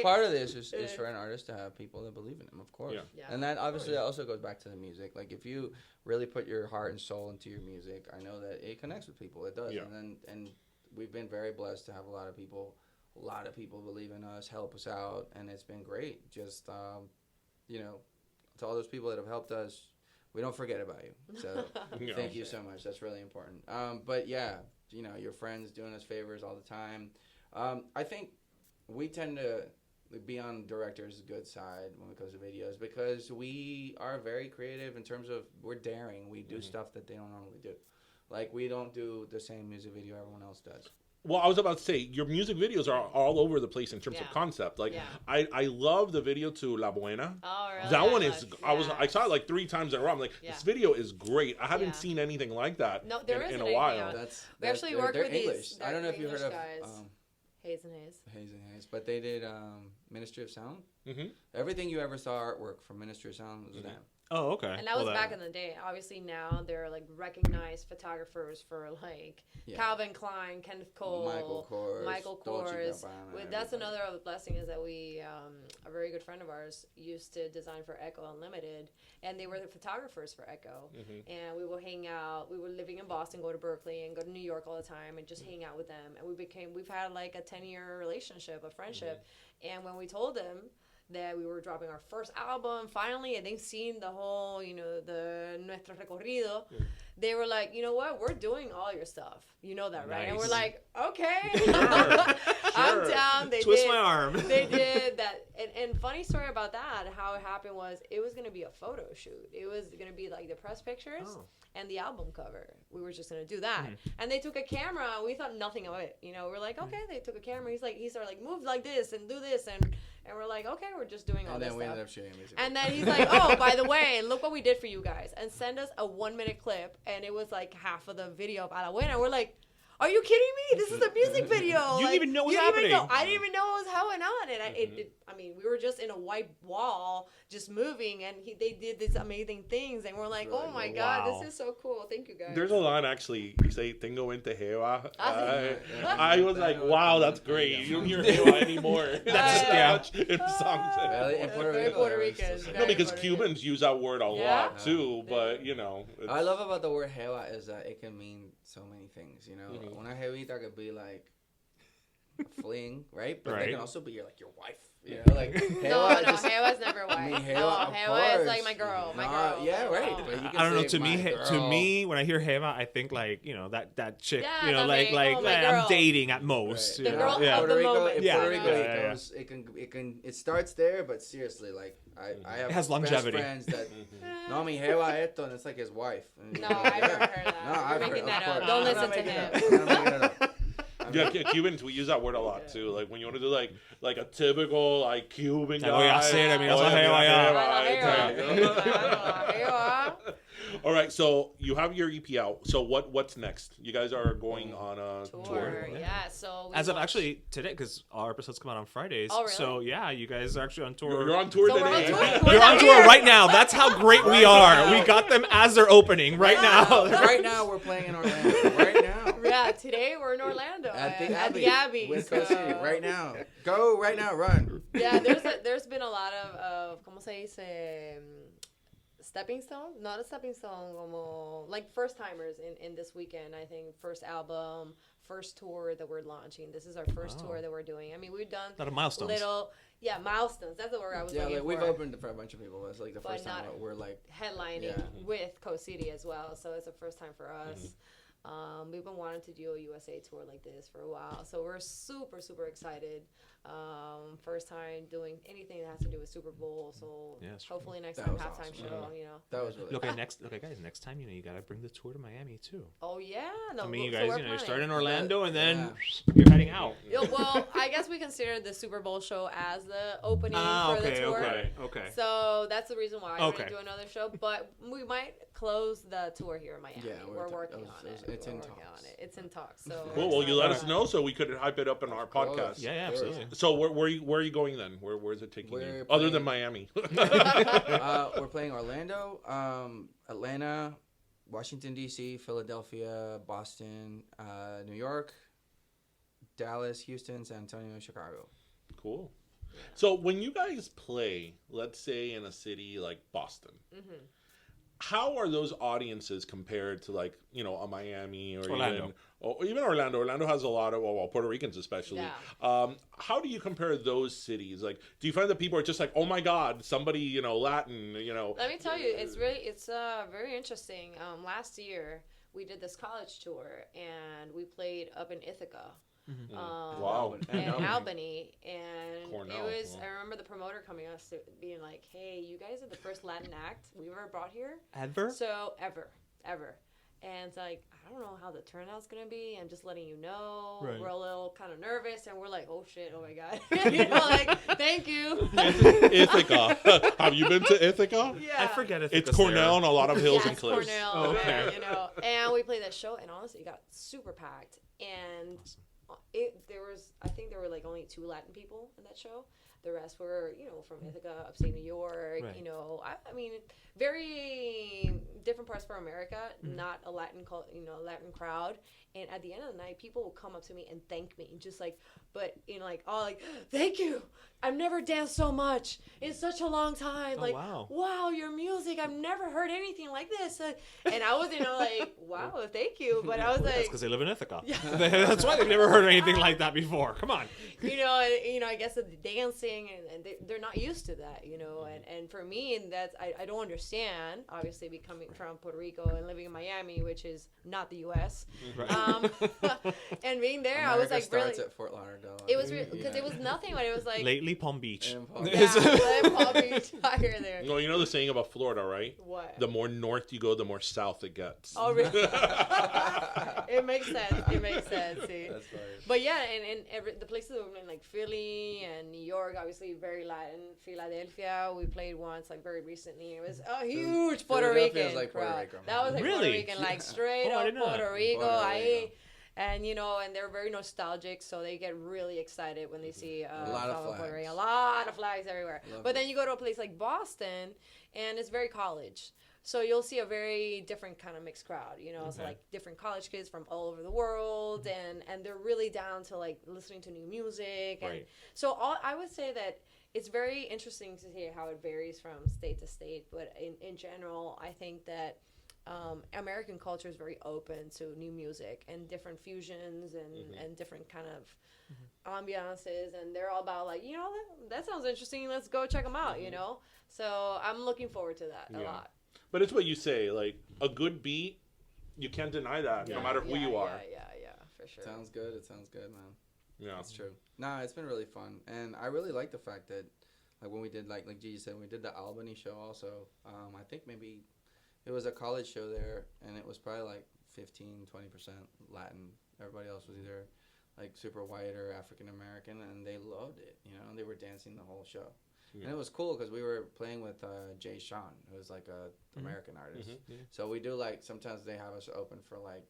part of this is for an artist to have people that believe in him, of course. Yeah. And that obviously also goes back to the music. Like, if you really put your heart and soul into your music, I know that it connects with people. It does. Yeah. And we've been very blessed to have a lot of people believe in us, help us out, and it's been great. Just, to all those people that have helped us, we don't forget about you. So thank you so much. That's really important. But yeah, your friends doing us favors all the time. I think we tend to be on directors' good side when it comes to videos because we are very creative in terms of we're daring. We do stuff that they don't normally do. Like, we don't do the same music video everyone else does. Well, I was about to say, your music videos are all over the place in terms of concept. Like, I love the video to La Buena. Oh, really? That one is, I saw it like 3 times in a row. I'm like, this video is great. I haven't seen anything like that in a while. We actually work with English. These. I don't know if you heard of Hayes and Hayes. Hayes and Hayes. But they did Ministry of Sound. Mm-hmm. Everything you ever saw artwork from Ministry of Sound was them. Oh, okay. And that was back in the day. Obviously, now they're like recognized photographers for like Calvin Klein, Kenneth Cole, Michael Kors. That's another blessing is that we, a very good friend of ours, used to design for Echo Unlimited, and they were the photographers for Echo. Mm-hmm. And we would hang out. We were living in Boston, go to Berkeley, and go to New York all the time, and just hang out with them. And we've had like a 10-year relationship, a friendship. Mm-hmm. And when we told them that we were dropping our first album finally, and they've seen the whole, the Nuestro Recorrido, they were like, you know what, we're doing all your stuff. You know that, right? Nice. And we're like, okay. I'm down. They Twist my arm. They did that. And funny story about that, how it happened was it was going to be a photo shoot. It was going to be like the press pictures and the album cover. We were just going to do that. And they took a camera. We thought nothing of it. We're like, okay, they took a camera. He started like, move like this and do this. And we're like, okay, we're just doing all this stuff. And then we ended up shooting music. And then he's like, oh, by the way, look what we did for you guys. And send us a 1-minute clip. And it was like half of the video of A La Buena. And we're like, are you kidding me? This is a music video. You didn't even know what was happening. I didn't even know what was going on. And we were just in a white wall, just moving, and they did these amazing things. And we're like, oh my God, this is so cool. Thank you, guys. There's a line, actually. You say, tengo 20 jeva. I was like, wow, that's great. You don't hear jeva anymore. That's much in songs. In Puerto Rico. No, because Cubans use that word a lot, too. But, I love about the word jeva is that it can mean so many things, Una jevita could be like fling, right? But they can also be your wife, like jeva's never wife. Jeva is like my girl. Yeah, right. Oh. But you can I don't know. To me, when I hear jeva, I think like that chick. I'm dating at most. Right. The girl of the moment. Puerto Rico, it starts there, but seriously, like I have it has longevity. Best friends that no, mi jeva esto, and it's like his wife. No, I've never heard that. No, I've making that up. Don't listen to him. Yeah, Cubans, we use that word a lot too. Like when you want to do like a typical Cuban guy. All right, so you have your EP out. So what's next? You guys are going on a tour. Yeah. So as of actually today, because our episodes come out on Fridays. Oh, really? So yeah, you guys are actually on tour. You're on tour So we're on today. tour. You're on tour right now. That's how great we are. We got them as they're opening right now. Right now, we're playing in Orlando. Right now. Yeah, today we're in Orlando At at the the Abbey. With so- Coast City. Right now. Go right now. Run. Yeah, there's been a lot of ¿cómo se dice? Stepping stone, not a stepping stone, como like first timers in this weekend. I think first album, first tour that we're launching. This is our first tour that we're doing. I mean, we've done A lot of milestones. milestones. That's the word I was Yeah, looking like we've for. opened for a bunch of people. It's like the But first time not- we're like. Headlining Yeah. with Coast City as well, so it's the first time for us. We've been wanting to do a USA tour like this for a while, so we're super excited. First time doing anything that has to do with Super Bowl, so Yeah, it's hopefully next That time was halftime awesome. show, you know. That was really. Okay, guys, next time you gotta bring the tour to Miami too. Oh yeah, no. I mean, you so guys, we're you planning. start in Orlando and then Yeah. you're heading out. Yeah, well, I guess we consider the Super Bowl show as the opening for the tour. okay. So that's the reason why I Okay. didn't do another show, but we might close the tour here in Miami. Yeah, we're working on it. it's in We're working talks. on it. It's in talks. So Cool. Well, you let us know so we could hype it up in our course. podcast. Yeah, absolutely. So where are you going then? Where's it taking you? We're Other than playing- Miami. We're playing Orlando, Atlanta, Washington D.C., Philadelphia, Boston, New York, Dallas, Houston, San Antonio, Chicago. Cool. So when you guys play, let's say in a city like Boston, how are those audiences compared to like a Miami or Orlando. even Orlando? Orlando has a lot of Puerto Ricans especially. Yeah. How do you compare those cities? Like, do you find that people are just like, oh my God, somebody Latin? Let me tell you, it's very interesting. Last year we did this college tour and we played up in Ithaca. Wow. And Albany, and Cornell, it was. yeah. I remember the promoter coming us to being like, "Hey, you guys are the first Latin act we've ever brought here, Ever? so ever." And it's like, I don't know how the turnout's gonna be. I'm just letting you know. Right. We're a little kind of nervous, and we're like, "Oh shit! Oh my god!" like, thank you. Ithaca. Have you been to Ithaca? Yeah. I forget if It's Cornell and a lot of hills and it's cliffs. Cornell, Oh, okay. yeah, and we played that show, and honestly, it got super packed. And I think there were like only 2 Latin people in that show. The rest were, from Ithaca, upstate New York. Right. I mean, very different parts from America. Not a Latin crowd. And at the end of the night, people will come up to me and thank me, just like, but thank you. I've never danced so much in such a long time. Oh, wow, your music. I've never heard anything like this. And I was, like, wow, thank you. But I was That's like, because they live in Ithaca. That's why they've never heard anything like that before. Come on. I guess the dancing and they're not used to that, and for me, that's I don't understand. Obviously, coming from Puerto Rico and living in Miami, which is not the U.S. And being there, I was America like, starts really, at Fort Lauderdale. it was because it was nothing, but it was like Lately, Palm Beach. yeah, Palm Beach higher there. Well, you know the saying about Florida, right? What? The more north you go, the more south it gets. Oh, really? It makes sense. See. That's funny. But yeah, and the places that we've been like Philly and New York, obviously very Latin. Philadelphia, we played once like very recently. It was a huge Puerto Philadelphia is Rican like Puerto crowd. Rico. That was like Really? Puerto Rican, like straight Oh, I up didn't know that. Puerto Rico. Puerto Rico. And they're very nostalgic, so they get really excited when they see A lot of Puerto flags. Rico. A lot of flags everywhere. Love But it. then you go to a place like Boston, and it's very college. So you'll see a very different kind of mixed crowd, so like different college kids from all over the world, and they're really down to like listening to new music. And Right. so I would say that it's very interesting to see how it varies from state to state. But in general, I think that American culture is very open to new music and different fusions and different kind of ambiances, and they're all about like, that sounds interesting, let's go check them out, So I'm looking forward to that a lot. But it's what you say, like a good beat, you can't deny that, no matter who you are. Yeah, for sure. Sounds good. It sounds good, man. Yeah, That's true. Nah, it's been really fun, and I really like the fact that, like when we did, like Gigi said, when we did the Albany show also. I think maybe it was a college show there, and it was probably like 15-20% Latin. Everybody else was either like super white or African American, and they loved it. They were dancing the whole show. And it was cool because we were playing with Jay Sean, who was like a American artist. So we do like sometimes they have us open for like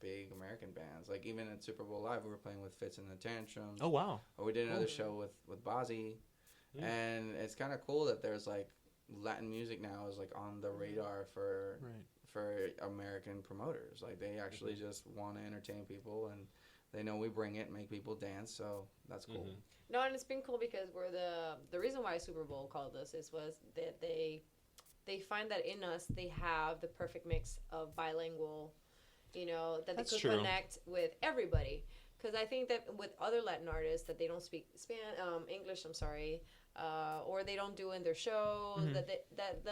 big American bands. Like even at Super Bowl Live, we were playing with Fitz and the Tantrums. Oh wow! Or we did another show with Bozzy, and it's kind of cool that there's like Latin music now is like on the radar for American promoters. Like they actually just want to entertain people, and they know we bring it, make people dance. So that's cool. No, and it's been cool because we're the reason why Super Bowl called us was that they find that in us they have the perfect mix of bilingual, you know, that they could connect with everybody. Because I think that with other Latin artists that they don't speak English, or they don't do in their show, that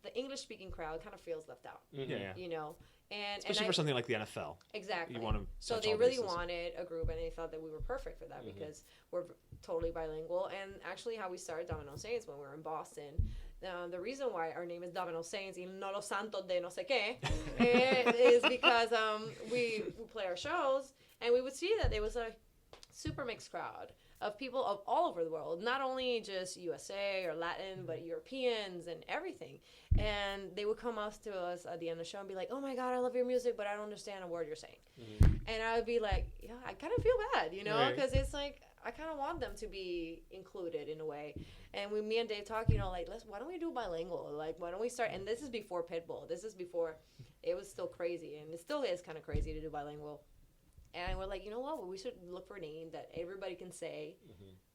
the English speaking crowd kind of feels left out. You know. And especially for something like the NFL. Exactly. You want to so they really wanted a group, and they thought that we were perfect for that because we're totally bilingual. And actually, how we started Domino Saints when we were in Boston, the reason why our name is Domino Saints y no los santos de no sé qué is because we play our shows, and we would see that there was a super mixed crowd of people of all over the world, not only just USA or Latin, but Europeans and everything. And they would come up to us at the end of the show and be like, "Oh my God, I love your music, but I don't understand a word you're saying." And I would be like, "Yeah, I kind of feel bad, you know, because it's like I kind of want them to be included in a way." And when me and Dave talk, you know, like, why don't we do bilingual? Like, why don't we start? And this is before Pitbull. This is before it was still crazy, and it still is kind of crazy to do bilingual. And we're like, you know what? Well, we should look for a name that everybody can say.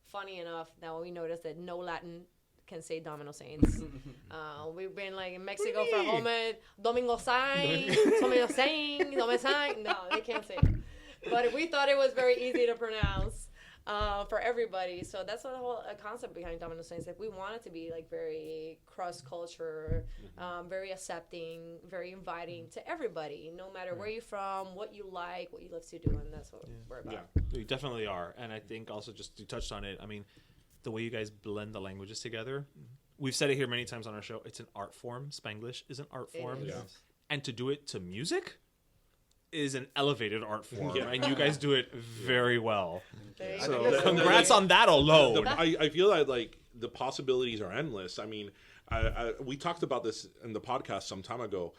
Funny enough, now we noticed that no Latin can say Domino Saints. We've been like in Mexico for a moment. Domino Saints, Domino Saints, Domino Saints. No, they can't say it. But we thought it was very easy to pronounce for everybody. So that's the whole concept behind Domino Saints. Like we want it to be like very cross-culture, very accepting, very inviting to everybody, no matter where you're from, what you like, what you love to do, and that's what we're about. Yeah, we definitely are. And I think also just you touched on it. I mean, the way you guys blend the languages together. We've said it here many times on our show. It's an art form. Spanglish is an art form. And to do it to music is an elevated art form. And you guys do it very well. So congrats on that alone. I feel like the possibilities are endless. I mean, we talked about this in the podcast some time ago.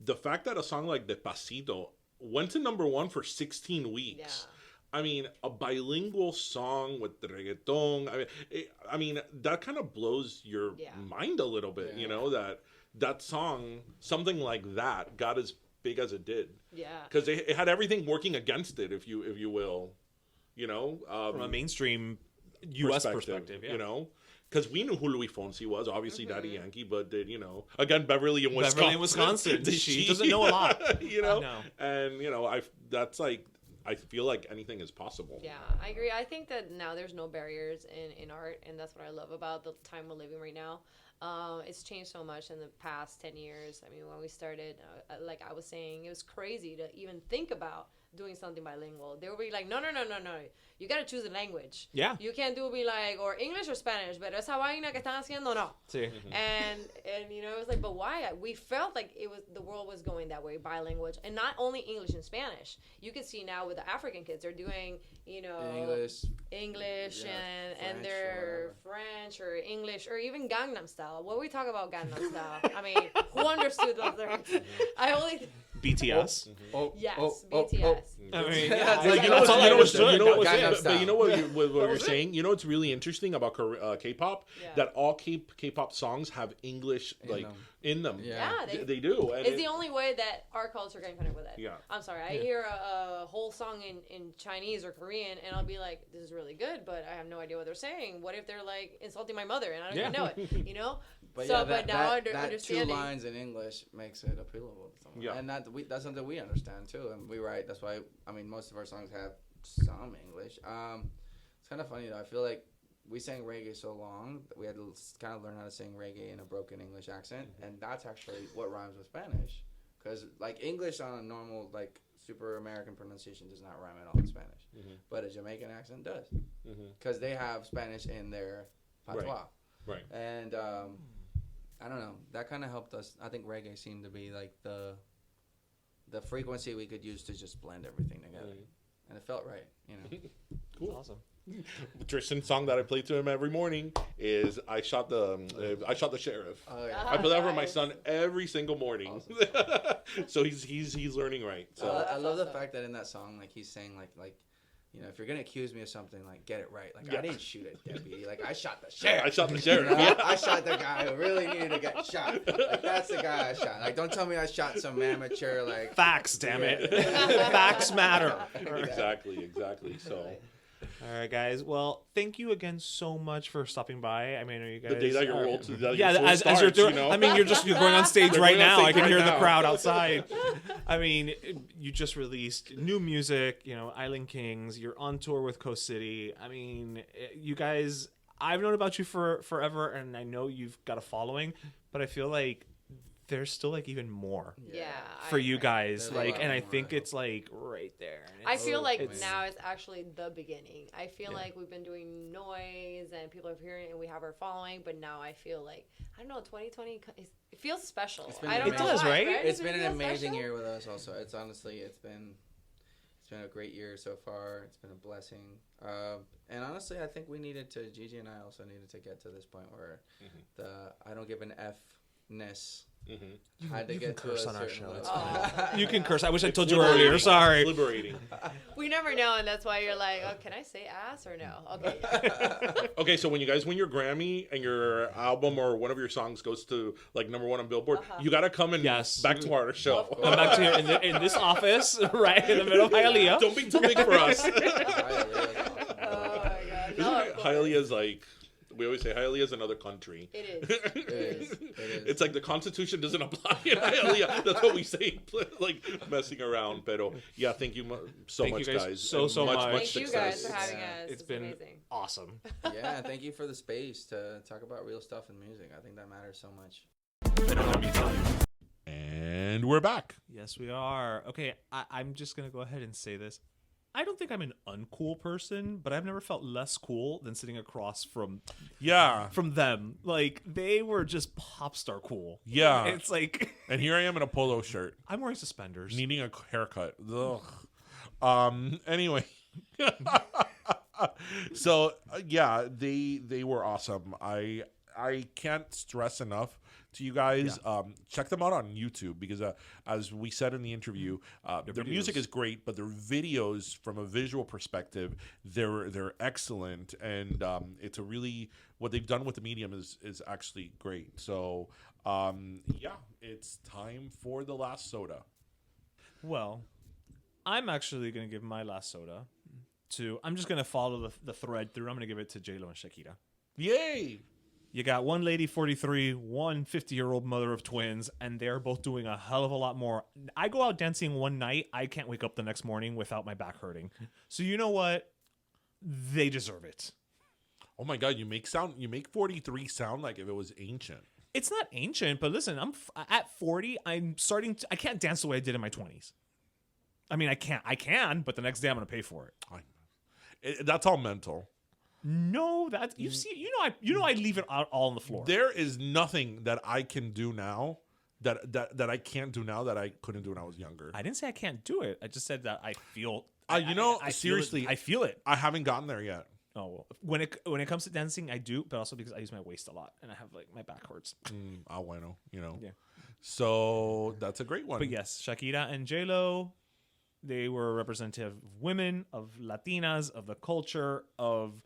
The fact that a song like Despacito went to #1 for 16 weeks. I mean, a bilingual song with the reggaeton. I mean, that kind of blows your mind a little bit. You know that song, something like that, got as big as it did. Because it had everything working against it, if you will. You know, from a mainstream U.S. perspective, you know. Because we knew who Louis Fonsi was, obviously Daddy Yankee, but again, Beverly in Wisconsin. She doesn't know a lot. You know? And, you know, I feel like anything is possible. Yeah, I agree. I think that now there's no barriers in art, and that's what I love about the time we're living right now. It's changed so much in the past 10 years. I mean, when we started, like I was saying, it was crazy to even think about doing something bilingual. They would be like, no. You got to choose a language. Yeah. You can't be like, or English or Spanish, pero esa vaina que están haciendo, no. Sí. And you know, it was like, but why? We felt like the world was going that way, bilingual. And not only English and Spanish. You can see now with the African kids, they're doing, you know, English and they're French or English or even Gangnam Style. What we talk about Gangnam Style? I mean, who understood those lyrics? I only... BTS. BTS. I mean, but you know what you're saying? You know what's really interesting about K-pop? That all K-pop songs have English in them. Yeah, they do. And it's the only way that our culture can connect with it. Yeah. I'm sorry, I hear a whole song in Chinese or Korean, and I'll be like, this is really good, but I have no idea what they're saying. What if they're like insulting my mother and I don't even know it? You know? But so, but now that understanding 2 lines in English makes it appealable to someone. And that's something we understand too, and we write. That's why most of our songs have some English. It's kind of funny though. I feel like we sang reggae so long that we had to kind of learn how to sing reggae in a broken English accent, and that's actually what rhymes with Spanish. Because like English on a normal like super American pronunciation does not rhyme at all in Spanish, but a Jamaican accent does, because they have Spanish in their patois. Right. And I don't know. That kind of helped us. I think reggae seemed to be like the frequency we could use to just blend everything together, and it felt right. You know. Cool. Awesome. Tristan's song that I play to him every morning is I shot the sheriff. Oh, yeah. I play that for my son every single morning. Awesome. So he's learning right. So I love the fact that in that song, like he's saying like you know, if you're gonna accuse me of something, like get it right. Like I didn't shoot a deputy. Like I shot the sheriff. I shot the sheriff. You know? I shot the guy who really needed to get shot. Like that's the guy I shot. Like don't tell me I shot some amateur. Like facts, damn it. Facts matter. Exactly. So. All right, guys. Well, thank you again so much for stopping by. I mean, are you guys? The day that you're rolled to that as you're doing. You know? I mean, you're going on stage right now. I can hear the crowd outside. I mean, you just released new music. You know, Island Kings. You're on tour with Coast City. I mean, you guys. I've known about you for forever, and I know you've got a following. But I feel like there's still like even more for you guys, like, and I think it's like right there. I feel like now it's actually the beginning. I feel like we've been doing noise and people are hearing it and we have our following, but now I feel like, I don't know, 2020 it feels special. I don't know. It does, right? It's been an amazing year with us also. It's honestly it's been a great year so far. It's been a blessing. And honestly, I think Gigi and I also needed to get to this point where I don't give an F-ness. Had to get curse on our show. You can curse. I wish I told you earlier. Sorry. Liberating. We never know, and that's why you're like, oh, can I say ass or no? Okay. Yeah. Okay, so when you guys win your Grammy and your album or one of your songs goes to like #1 on Billboard, you gotta come and back to our show. I'm back to here in this office, right in the middle of Hialeah. Don't be too big for us. Oh my god. No, Hialeah's like. We always say Hialeah is another country. It is. It's like the Constitution doesn't apply in Hialeah. That's what we say, like messing around. Pero yeah, thank you so much, guys. So much. Thank success. you guys for having us. It's been amazing. Awesome. Yeah, and thank you for the space to talk about real stuff in music. I think that matters so much. And we're back. Yes, we are. Okay, I'm just gonna go ahead and say this. I don't think I'm an uncool person, but I've never felt less cool than sitting across from them. Like, they were just pop star cool. Yeah. It's like... And here I am in a polo shirt. I'm wearing suspenders. Needing a haircut. Ugh. Anyway. So, yeah, they were awesome. I can't stress enough to you guys, check them out on YouTube because as we said in the interview, their music is great, but their videos from a visual perspective, they're excellent, and it's a really what they've done with the medium is actually great. So it's time for the last soda. Well, I'm actually gonna give my last soda I'm just gonna follow the thread through. I'm gonna give it to J-Lo and Shakira. Yay! You got one lady, 43, one 50-year-old mother of twins, and they're both doing a hell of a lot more. I go out dancing one night, I can't wake up the next morning without my back hurting. So you know what? They deserve it. Oh my God, you make 43 sound like if it was ancient. It's not ancient, but listen, at 40, I can't dance the way I did in my 20s. I mean, I can, but the next day I'm going to pay for it. That's all mental. No, that you I leave it out all on the floor. There is nothing that I can do now that I can't do now that I couldn't do when I was younger. I didn't say I can't do it. I just said that I feel. Seriously, I feel it. I haven't gotten there yet. Oh, well, when it comes to dancing, I do, but also because I use my waist a lot and I have like my back hurts. Bueno, Yeah. So that's a great one. But yes, Shakira and J-Lo, they were representative of women, of Latinas, of the culture, of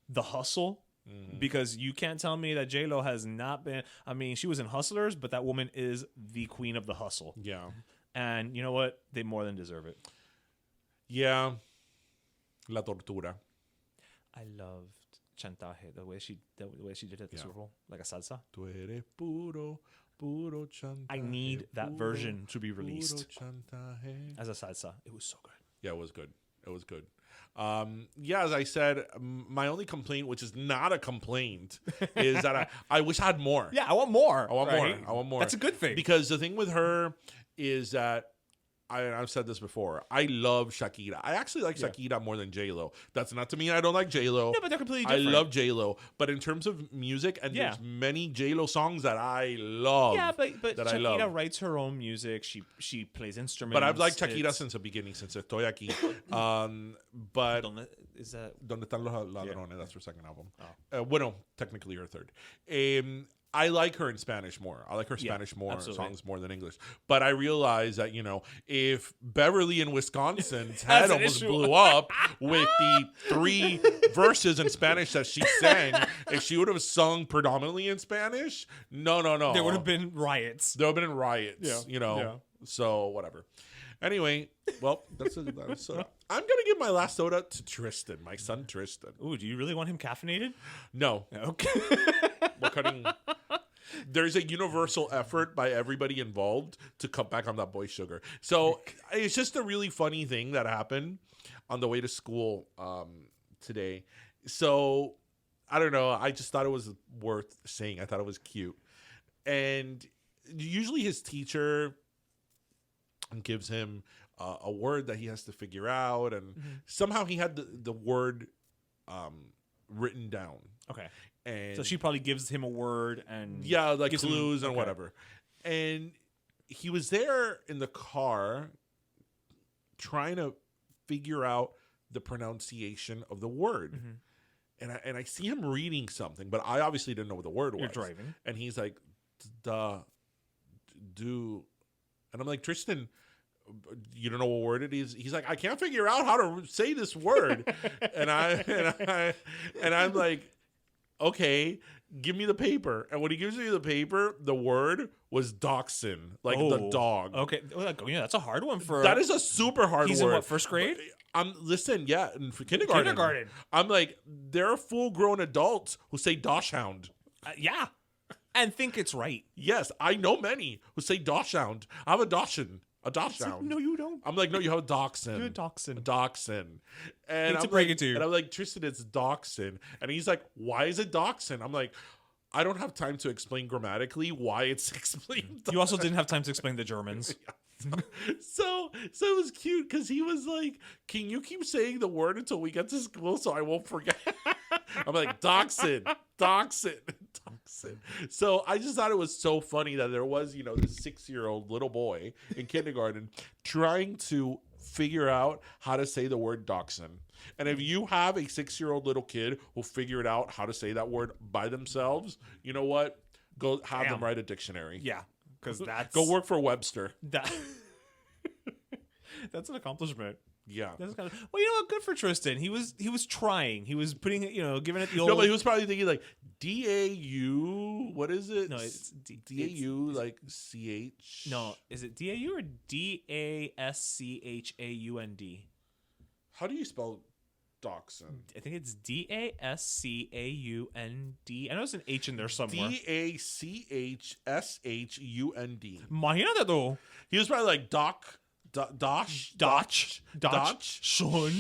the hustle. Mm-hmm. Because you can't tell me that J-Lo has not been. I mean, she was in Hustlers, but that woman is the queen of the hustle. Yeah. And you know what? They more than deserve it. Yeah. La tortura. I loved Chantaje, the way she did it at the Super Bowl, like a salsa. Tu eres puro chantaje. I need that version to be released chantaje. as a salsa. It was so good. Yeah, it was good. As I said, my only complaint, which is not a complaint, is that I wish I had more. Yeah, I want more. I want more. That's a good thing. Because the thing with her is that I've said this before. I love Shakira. I actually like Shakira more than J-Lo. That's not to mean I don't like J-Lo. No, but they're completely different. I love J-Lo. But in terms of music, and there's many J-Lo songs that I love. Yeah, but Shakira writes her own music. She plays instruments. But I've liked Shakira since the beginning, since Estoy Aquí. But is that? Donde están los ladrones? That's her second album. Oh. Bueno, technically her third. I like her in Spanish more. I like her Spanish songs more than English. But I realize that, if Beverly in Wisconsin's head almost blew up with the 3 verses in Spanish that she sang, if she would have sung predominantly in Spanish, no. There would have been riots. There would have been riots, So whatever. Anyway, well, that's a soda. I'm going to give my last soda to Tristan, my son Tristan. Ooh, do you really want him caffeinated? No. Okay. We're cutting. There's a universal effort by everybody involved to cut back on that boy sugar. So it's just a really funny thing that happened on the way to school today. So I don't know. I just thought it was worth saying. I thought it was cute. And usually his teacher gives him a word that he has to figure out. And somehow he had the word written down. Okay. And so she probably gives him a word and like clues and whatever. And he was there in the car trying to figure out the pronunciation of the word. And I see him reading something, but I obviously didn't know what the word was. You're driving. And he's like, do. And I'm like, Tristan, you don't know what word it is? He's like, I can't figure out how to say this word. and I'm like, okay, give me the paper. And when he gives me the paper, the word was dachshund, like the dog. Okay, that's a hard one for. That is a super hard word. He's in what, first grade? Listen, in kindergarten. I'm like, there are full-grown adults who say dachshund. Yeah, and think it's right. Yes, I know many who say dachshund. I have a dachshund. A dachshund. No, you don't. I'm like, no, you have a dachshund. You have a dachshund. A dachshund. And I'm to break it to you. And I'm like, Tristan, it's dachshund. And he's like, why is it dachshund? I'm like, I don't have time to explain grammatically why it's explained. You also didn't have time to explain the Germans. So it was cute because he was like, can you keep saying the word until we get to school so I won't forget? I'm like, dachshund. So I just thought it was so funny that there was, this 6-year-old little boy in kindergarten trying to figure out how to say the word dachshund. And if you have a 6-year-old little kid who figured out how to say that word by themselves, you know what? Go have them write a dictionary. Yeah, because that's... Go work for Webster. That's an accomplishment. Yeah. That's kind of, well, you know what? Good for Tristan. He was trying. He was putting it, giving it the old. No, but he was probably thinking like DAU. What is it? No, it's DAU like CH. No, is it DAU or DASCHAUND? How do you spell dachshund? I think it's DASCAUND. I know there's an H in there somewhere. DACHSHUND. Imagínate tú. He was probably like Dosh, Shun.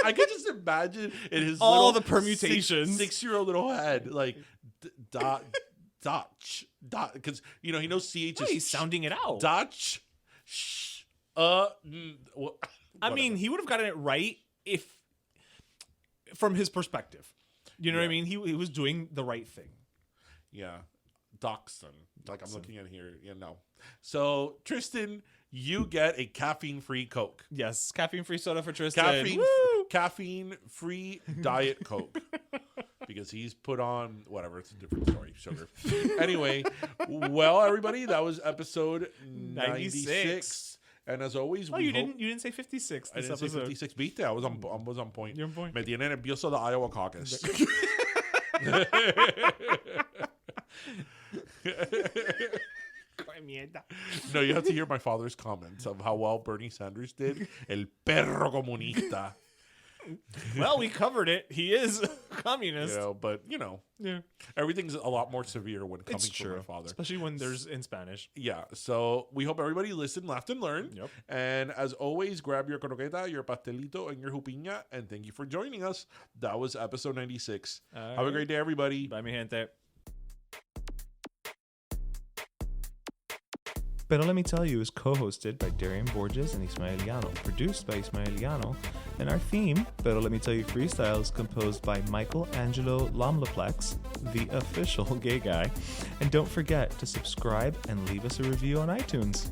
I could just imagine in his all little the permutations, 6-year-old little head, like Dutch, because he knows CH. He's sounding it out. Dutch. I mean, he would have gotten it right if, from his perspective, you know what I mean. He was doing the right thing. Yeah, dachshund. Like I'm looking at here. So Tristan, you get a caffeine-free Coke. Yes, caffeine-free soda for Tristan. Caffeine-free Diet Coke. Because he's put on whatever. It's a different story. Sugar. Anyway, well, everybody, that was episode 96. And as always, you didn't say 56. I didn't say 56. Viste, I was on point. You're on point. Me tiene nervioso the Iowa caucus. No, you have to hear my father's comments of how well Bernie Sanders did. El perro comunista. Well, we covered it. He is a communist. But everything's a lot more severe when coming from my father. Especially when there's in Spanish. Yeah. So we hope everybody listened, laughed, and learned. Yep. And as always, grab your croqueta, your pastelito, and your jupiña. And thank you for joining us. That was episode 96. Have a great day, everybody. Bye, mi gente. Pero Let Me Tell You is co-hosted by Darian Borges and Ismaeliano, produced by Ismaeliano, and our theme, Pero Let Me Tell You Freestyle, is composed by Michael Angelo Lomlaplex, the official gay guy. And don't forget to subscribe and leave us a review on iTunes.